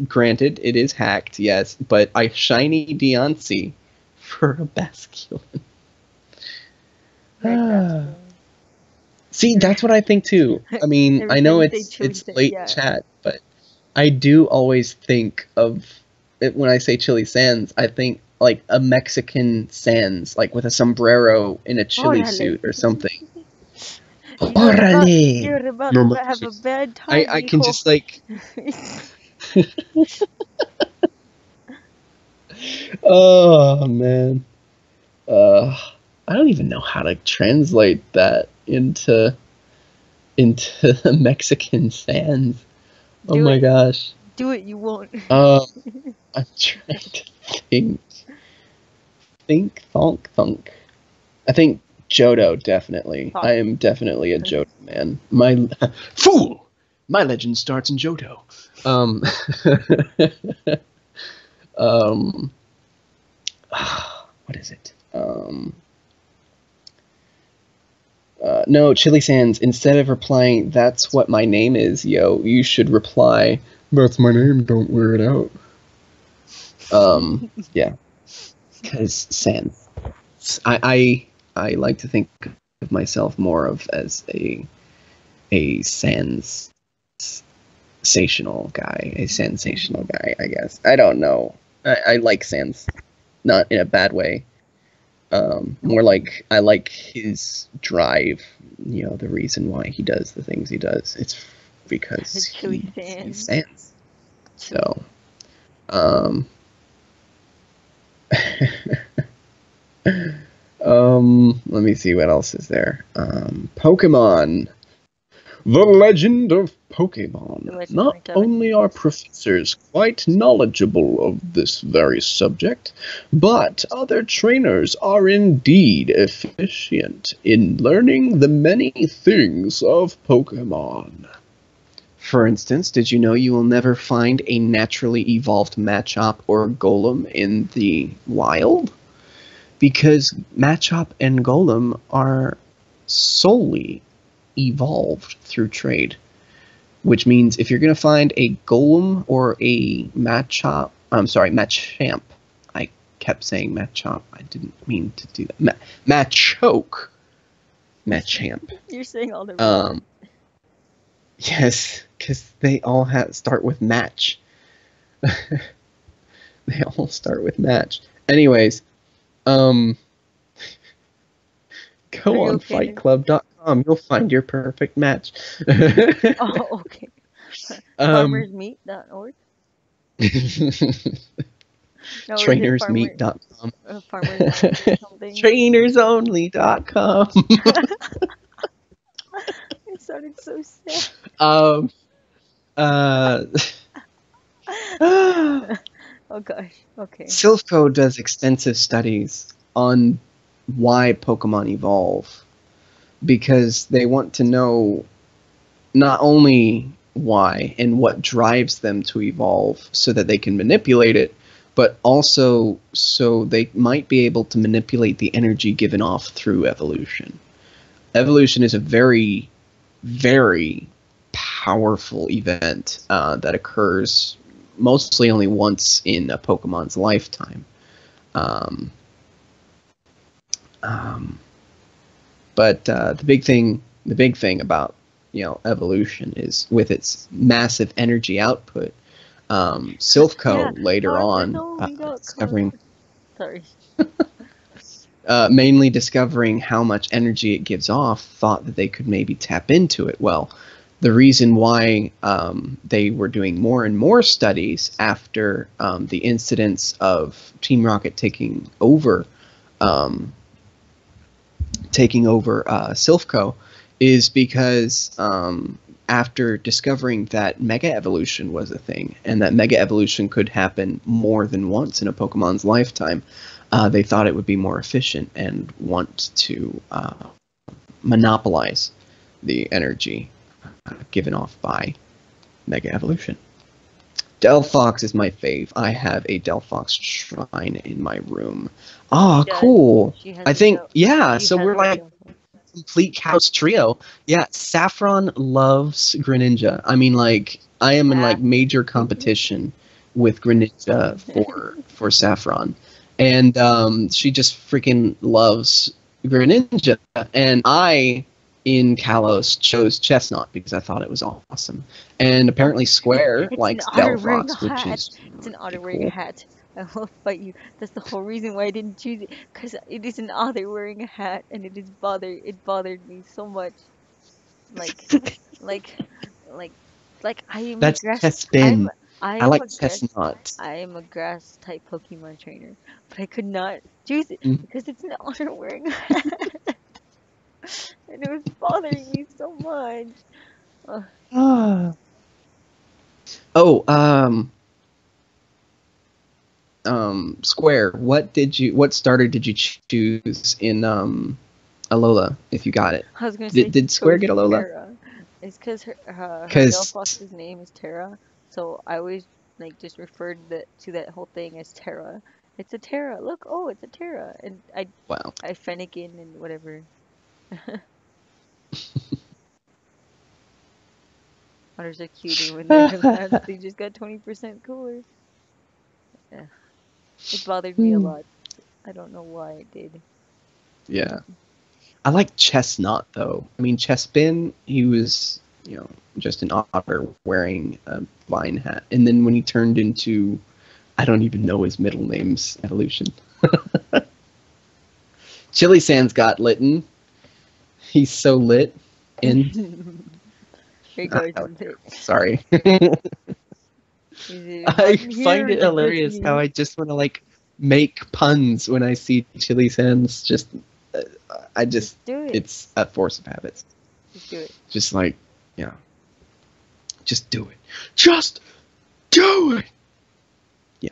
Granted, it is hacked, yes, but a shiny Deontay for a Basculin. Red Basculin. See, that's what I think too. I mean, Every I know time you say Chili it's Sands, late yeah. chat, but I do always think of it when I say Chili Sands. I think like a Mexican Sands, like with a sombrero in a chili Órale. suit or something. You're about No, to have a bad time, I can mijo. just like. Oh man. I don't even know how to translate that into the Mexican Sands. Oh my gosh. Do it, you won't. I'm trying to think. Thunk. I think Johto, definitely. Thunk. I am definitely a Johto man. My fool! My legend starts in Johto. What is it? No, Chili Sands, instead of replying, "That's what my name is, yo," you should reply, "That's my name, don't wear it out." Yeah. Because Sands. I like to think of myself more of as a sensational guy, I guess. I don't know. I like Sans, not in a bad way. More like I like his drive. You know, the reason why he does the things he does. It's because Chili he's Sands. Sans. So, let me see what else is there. Pokemon. The Legend of Pokemon. Not only are professors quite knowledgeable of this very subject, but other trainers are indeed efficient in learning the many things of Pokemon. For instance, did you know you will never find a naturally evolved Machop or Golem in the wild? Because Machop and Golem are solely evolved through trade, which means if you're going to find a Golem or a Machamp, I kept saying Machop, I didn't mean to do that. Machoke. Machamp. You're saying all the wrong. Yes, because they all start with match. They all start with match. Anyways, go on fightclub.com. You'll find your perfect match. Oh, okay. Farmersmeat.org. No, Trainersmeat.com. Trainersonly.com. Trainersonly.com. It sounded so sad. Oh gosh. Okay. Silphco does extensive studies on why Pokemon evolve, because they want to know not only why and what drives them to evolve so that they can manipulate it, but also so they might be able to manipulate the energy given off through evolution. evolution is a very, very powerful event that occurs mostly only once in a Pokemon's lifetime. Um, but the big thing about evolution is with its massive energy output. Silphco later on discovering Sorry. mainly discovering how much energy it gives off, thought that they could maybe tap into it. Well, the reason why they were doing more and more studies after the incidents of Team Rocket taking over Silphco is because after discovering that Mega Evolution was a thing, and that Mega Evolution could happen more than once in a Pokemon's lifetime, they thought it would be more efficient and want to monopolize the energy given off by Mega Evolution. Delphox is my fave. I have a Delphox shrine in my room. Ah, cool. I think, yeah, so we're like complete Chaos trio. Yeah, Saffron loves Greninja. I mean, like, I am in like major competition with Greninja for Saffron. And she just freaking loves Greninja. And I, in Kalos, chose Chestnut because I thought it was awesome. And apparently Square likes Delphox, which is it's an otter wearing a hat. I will fight you. That's the whole reason why I didn't choose it, because it is an otter wearing a hat, and it bothered me so much. Like, like, I am that's a grass. Chespin. I I am like a grass. Chestnut. I am a grass type Pokemon trainer, but I could not choose it because it's an otter wearing a hat, and it was bothering me so much. Oh, Square, what starter did you choose in Alola, if you got it? I was gonna say, Did Square get Alola? Terra. It's because her Delphox's name is Terra, so I always like just referred to that whole thing as Terra. It's a Terra. Look, oh, it's a Terra, and Wow. I Fennekin and whatever. Otters are cuter when they're relaxed. They just got 20% cooler. Yeah. It bothered me a lot. I don't know why it did. Yeah. I like Chestnut, though. I mean, Chespin, he was, just an otter wearing a vine hat. And then when he turned into, I don't even know his middle name's evolution. Chili Sands got litten. He's so lit. Hey guys, sorry. I find it hilarious how I just want to like make puns when I see Chili Sands. Just do it. It's a force of habits. Just do it. Just like, just do it. Just do it. Yeah.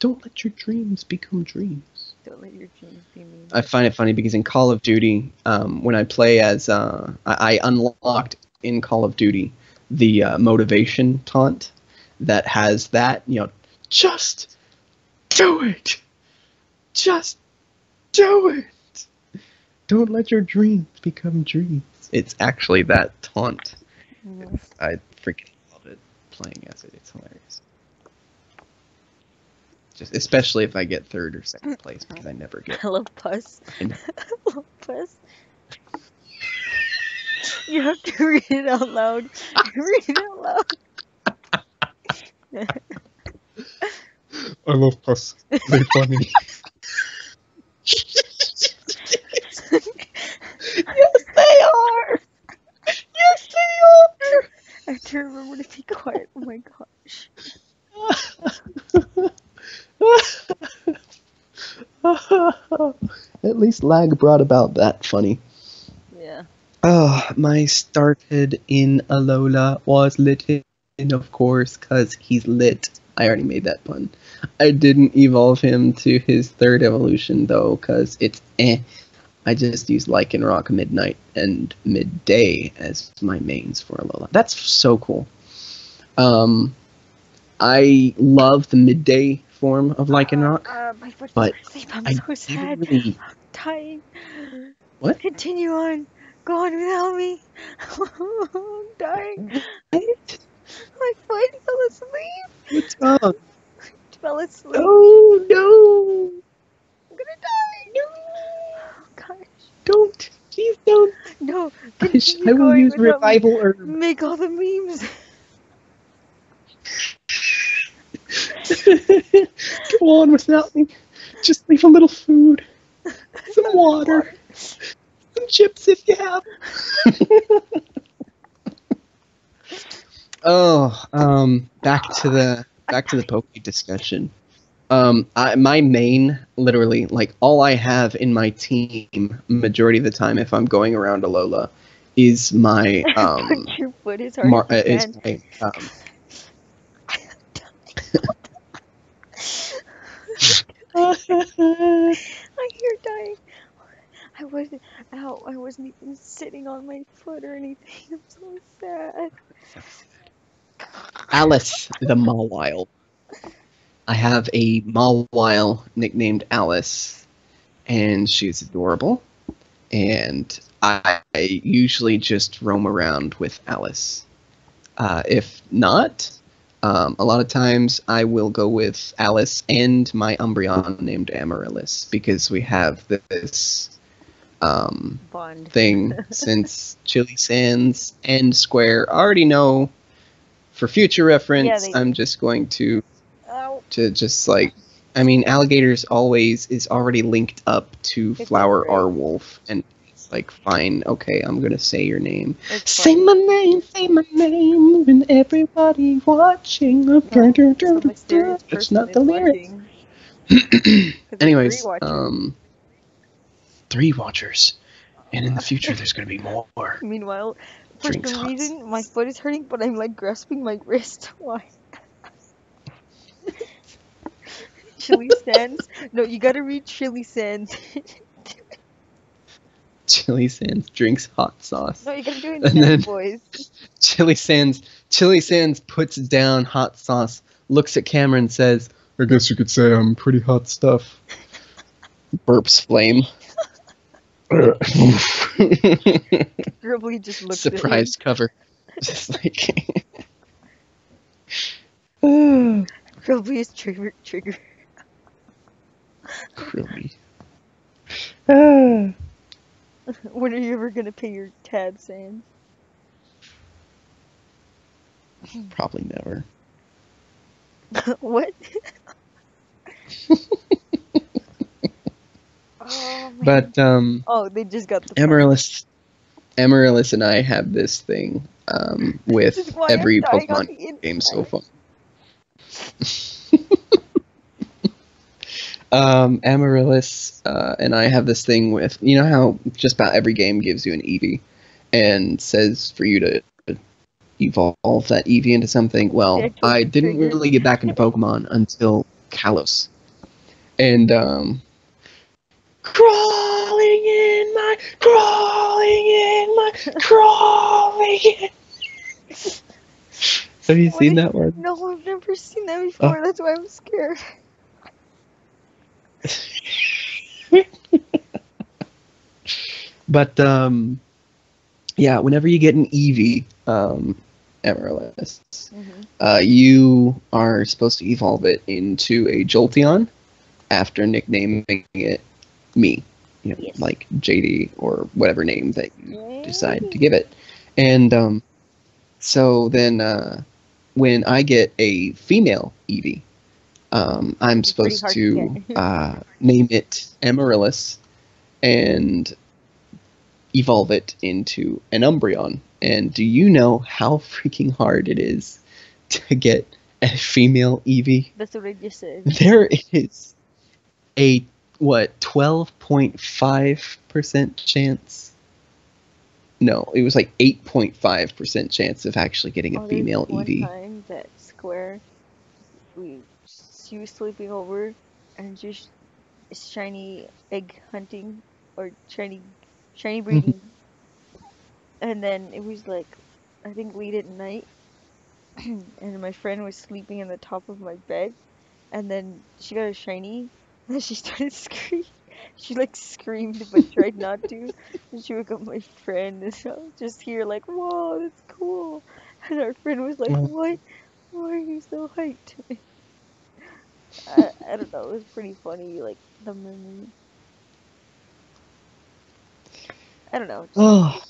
Don't let your dreams become dreams. Don't let your dreams be mean. I find it funny because in Call of Duty, when I play as, I unlocked in Call of Duty the motivation taunt that has that, just do it. Just do it. Don't let your dreams become dreams. It's actually that taunt. I freaking love it playing as it. It's hilarious. Just especially if I get third or second place, because I never get. I love Puss. I love Puss. You have to read it out loud. Read it out loud. I love Puss. Very funny. Yes, they are. Yes, they are. I have to remember to be quiet. Oh my gosh. At least lag brought about that funny. Yeah. Oh, my started in Alola was lit, of course, because he's lit. I already made that pun. I didn't evolve him to his third evolution, though, because it's I just use Lycanroc Midnight and Midday as my mains for Alola. That's so cool. I love the Midday form of Lycanroc, My foot's but asleep. I'm I so sad. really... I'm dying. What? Continue on. Go on without me. I'm dying. What? My foot fell asleep. What's wrong? Fell asleep. Oh no! I'm gonna die. No! Oh, gosh. Don't! Please don't! No, I continue will going use without me. revival herb. Make all the memes. Go on without me. Just leave a little food, some water, some chips if you have. Back to the Poke discussion. My main, literally, like all I have in my team, majority of the time, if I'm going around Alola, is my Your foot is hard as you is can. my I hear dying. I wasn't out. I wasn't even sitting on my foot or anything. I'm so sad. Alice the Mawile. I have a Mawile nicknamed Alice, and she's adorable. And I usually just roam around with Alice. If not, a lot of times I will go with Alice and my Umbreon named Amaryllis because we have this Bond. thing since Chili Sands and Square already know. For future reference, they I'm do. just going to Ow. just like, I mean, Alligators Always is already linked up to It's Flower great. R Wolf, and it's like, fine, okay, I'm gonna say your name. It's Say funny. my name, when everybody watching. So mysterious It's person not is the lyrics. watching. 'Cause there's Anyways, 3 watchers. 3 watchers, and in the future there's gonna be more. Meanwhile, for Drinks some hot reason, my foot is hurting, but I'm like grasping my wrist. Why? Chili Sands? No, you gotta read Chili Sands. Chili Sands drinks hot sauce. No, you gotta do it in And Sands then voice. Chili Sands puts down hot sauce, looks at camera and says, I guess you could say I'm pretty hot stuff. Burps flame. Grubbly just looked Surprise cover. Just like Grubbly is trigger. really. When are you ever gonna pay your tab, Sands? Probably never. What? Oh man. But Oh, they just got the Amaryllis and I have this thing This is with why every I'm dying on Pokemon the game so inside. far. Amaryllis and I have this thing with, you know how just about every game gives you an Eevee and says for you to evolve that Eevee into something? Well, The actual I didn't trigger. really get back into Pokemon until Kalos. And crawling in. Have you seen that one? No, I've never seen that before. That's why I'm scared. But yeah, whenever you get an Eevee, Amaryllis, you are supposed to evolve it into a Jolteon after nicknaming it me, you know, Yes. like JD or whatever name that you decide to give it. And so then when I get a female Eevee, I'm It's pretty supposed hard to to name it Amaryllis and evolve it into an Umbreon. And do you know how freaking hard it is to get a female Eevee? That's what I just said. There is a 12.5% chance. No, it was like 8.5% chance of actually getting a female One Eevee. time that Square, she was sleeping over, and just shiny egg hunting or shiny breeding, and then it was like, I think late at night, and my friend was sleeping in the top of my bed, and then she got a shiny, and then she started She like screamed but tried not to. And she woke up my friend, and so I was just here like, whoa, that's cool. And our friend was like, Well, what? Why are you so hyped? I don't know. It was pretty funny, like the memory. I don't know. Just oh,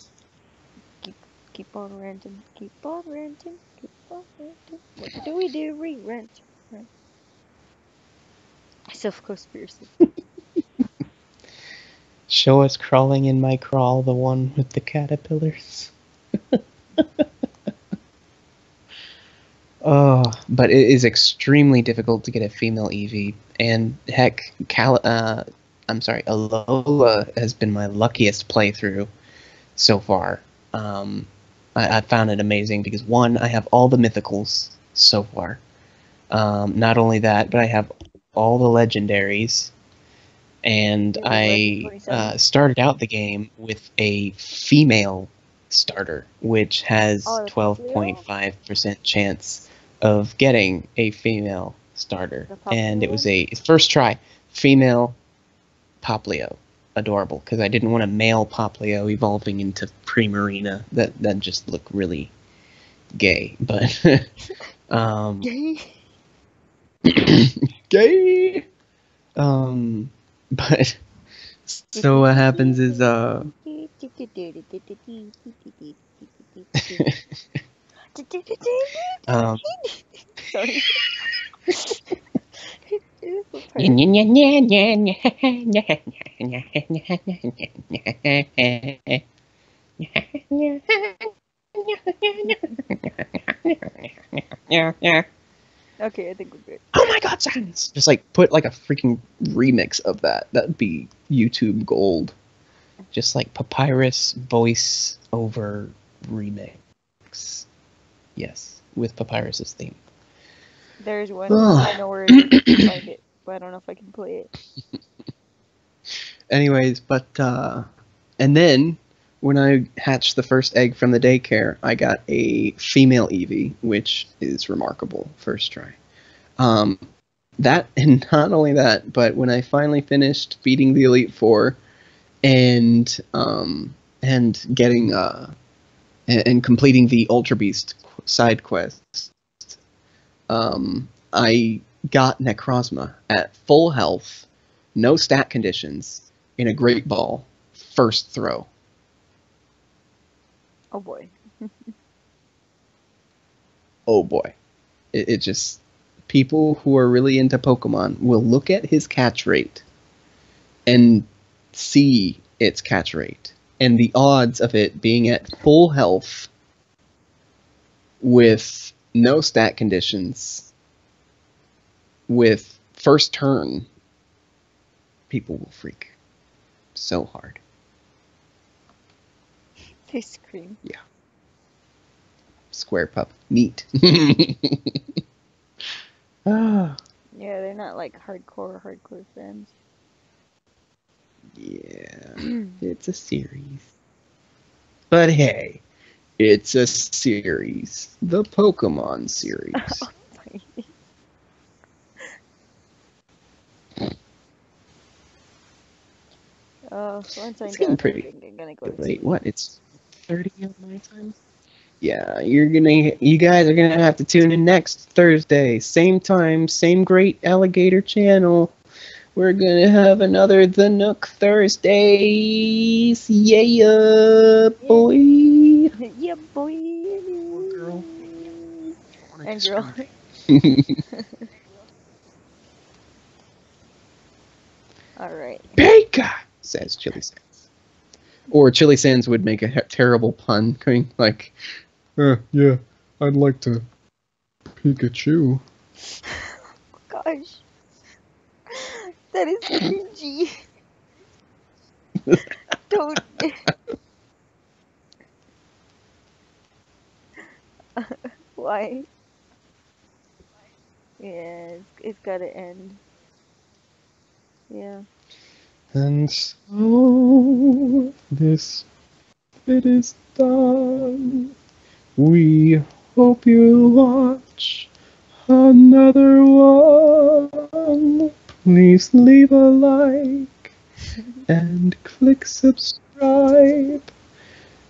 keep keep on ranting, keep on ranting, keep on ranting. What do we do? We rant. Right. Self conspiracy. show us crawling in my crawl, the one with the caterpillars. Oh, but it is extremely difficult to get a female Eevee, and heck, Alola has been my luckiest playthrough so far. I found it amazing because one, I have all the mythicals so far. Not only that, but I have all the legendaries, and You have a legend I 27. started out the game with a female starter, which has Oh, the Poplio? 12.5% chance of getting a female starter. The And Poplio it was one? a first try female Poplio. Adorable, because I didn't want a male Poplio evolving into Primarina. That just looked really gay. But um, Gay. gay. But so what happens is um Sorry. It is so tired. Okay, I think we're good. Oh my god, silence! Just like put like a freaking remix of that. That'd be YouTube gold. Just like Papyrus voice over remix. Yes, with Papyrus's theme. There's one. Ugh. I know where it is. I can find it, but I don't know if I can play it. Anyways, but and then when I hatched the first egg from the daycare, I got a female Eevee, which is remarkable. First try. That and not only that, but when I finally finished feeding the Elite Four and getting and completing the Ultra Beast side quest, I got Necrozma at full health, no stat conditions, in a Great Ball, first throw. Oh boy. Oh boy. It just, people who are really into Pokemon will look at his catch rate and see its catch rate and the odds of it being at full health with no stat conditions with first turn. People will freak so hard. They scream. Yeah. Square pup. Neat. Ah. Yeah, they're not like hardcore fans. Yeah. It's a series. But hey, it's a series. The Pokemon series. Oh, once I'm It's getting done, I pretty think I'm gonna go to late. sleep. What? It's 30 of my time? Yeah, you guys are gonna have to tune in next Thursday. Same time, same great alligator channel. We're gonna have another The Nook Thursdays. Yeah, boy. Yeah, boy. Girl. And girl. All right. Pika, says Chili Sands. Or Chili Sands would make a terrible pun, going like, yeah, I'd like to Pikachu. Gosh. That is cringy. Don't. Why? Yeah, it's gotta end. Yeah. And so this bit is done. We hope you watch another one. Please leave a like and click subscribe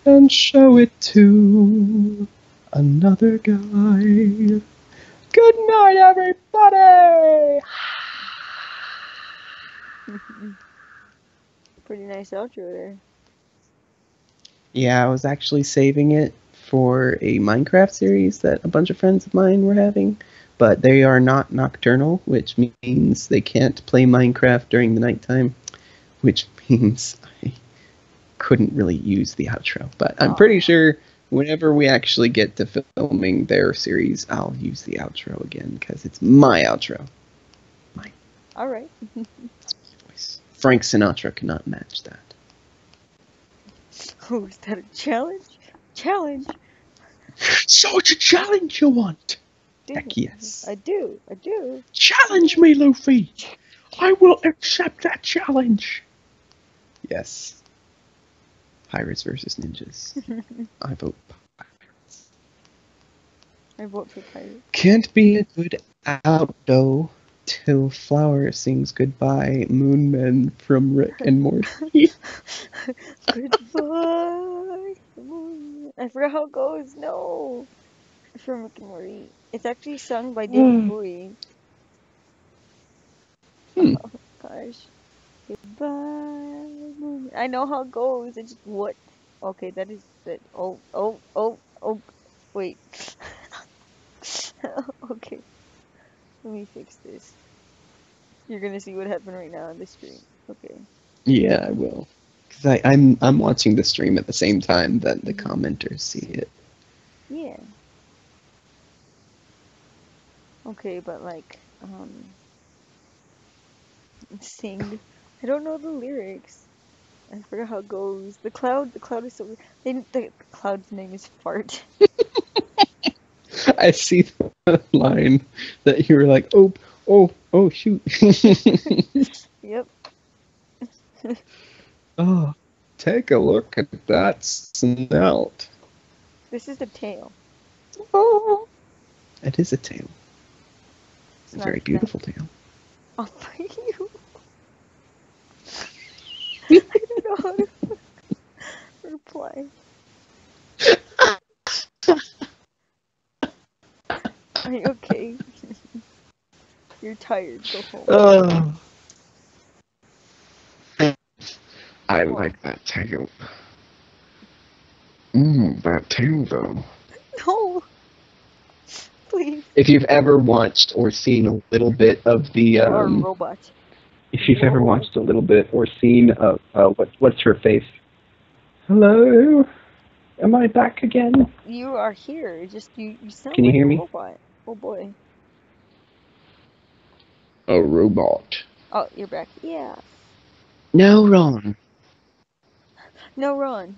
and show it to another guy. Good night, everybody! Pretty nice outro there. Yeah, I was actually saving it for a Minecraft series that a bunch of friends of mine were having, but they are not nocturnal, which means they can't play Minecraft during the nighttime, which means I couldn't really use the outro. But I'm pretty sure whenever we actually get to filming their series, I'll use the outro again, because it's my outro. All right. Voice. Frank Sinatra cannot match that. Oh, is that a challenge? Challenge. So it's a challenge you want? Dude, Heck yes. I do. I do. Challenge me, Luffy. I will accept that challenge. Yes. Pirates versus ninjas. I vote pirates. I vote for pirate. Can't be a good outdo till Flower sings goodbye, Moonmen from Rick and Morty. Goodbye. I forgot how it goes. No. From Rick and Morty. It's actually sung by David Bowie. Oh gosh. Goodbye. Moon. I know how it goes. It's just what? Okay, that is that. Oh. Wait. Okay. Let me fix this. You're gonna see what happened right now on the stream. Okay. Yeah, I will. Because I'm watching the stream at the same time that the commenters see it. Yeah. Okay, but like, sing. I don't know the lyrics. I forgot how it goes. The cloud is so. The cloud's name is Fart. I see the line that you were like, oh, shoot. Yep. Oh, take a look at that snout. This is the tail. Oh, it is a tail. It's A not very the beautiful back. tail. Oh, for you. I don't know how to reply. Are you okay? You're tired. Go home. Oh, I like that tail. That tail though. No. Please. if you've ever watched or seen a little bit of the, You are a robot. if you've ever watched a little bit or seen what's her face? Hello, am I back again? You are here. It's just you sound Can you like hear a me? robot. Oh boy. A robot. Oh, you're back. Yeah. No, Ron. No, Ron.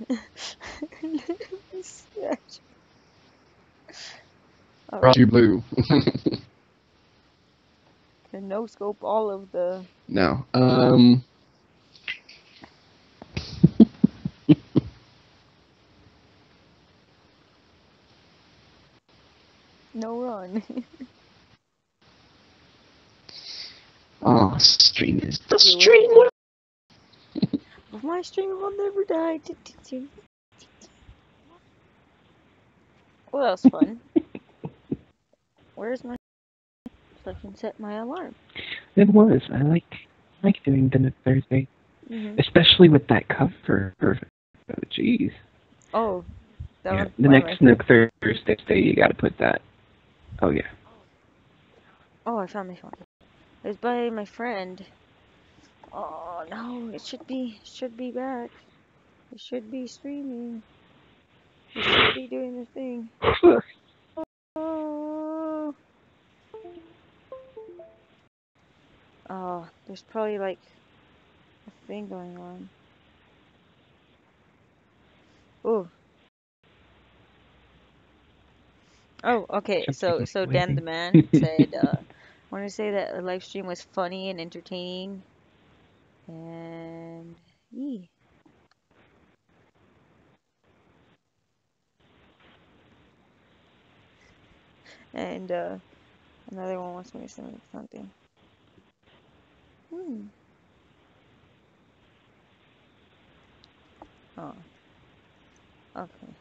All right. Roger Blue. Can no scope all of the. No. No, Ron. Oh, stream is The stream. But my stream will never die. What else fun? Where's my. So I can set my alarm. It was. I like doing the Nook Thursday, especially with that cover. Oh, jeez. Oh, that Yeah, was the by next Nook Thursday, you got to put that. Oh yeah. Oh, I found my phone. It was by my friend. Oh no, it should be back. It should be streaming. It should be doing the thing. Oh, oh, there's probably like a thing going on. Oh. Oh, okay. So Dan the man said, I want to say that the live stream was funny and entertaining, and yee. And another one wants me to say something. Oh, okay.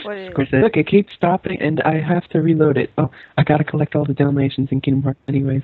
What is Squish said, look, it keeps stopping and I have to reload it. Oh, I gotta collect all the donations in Kingdom Hearts anyways.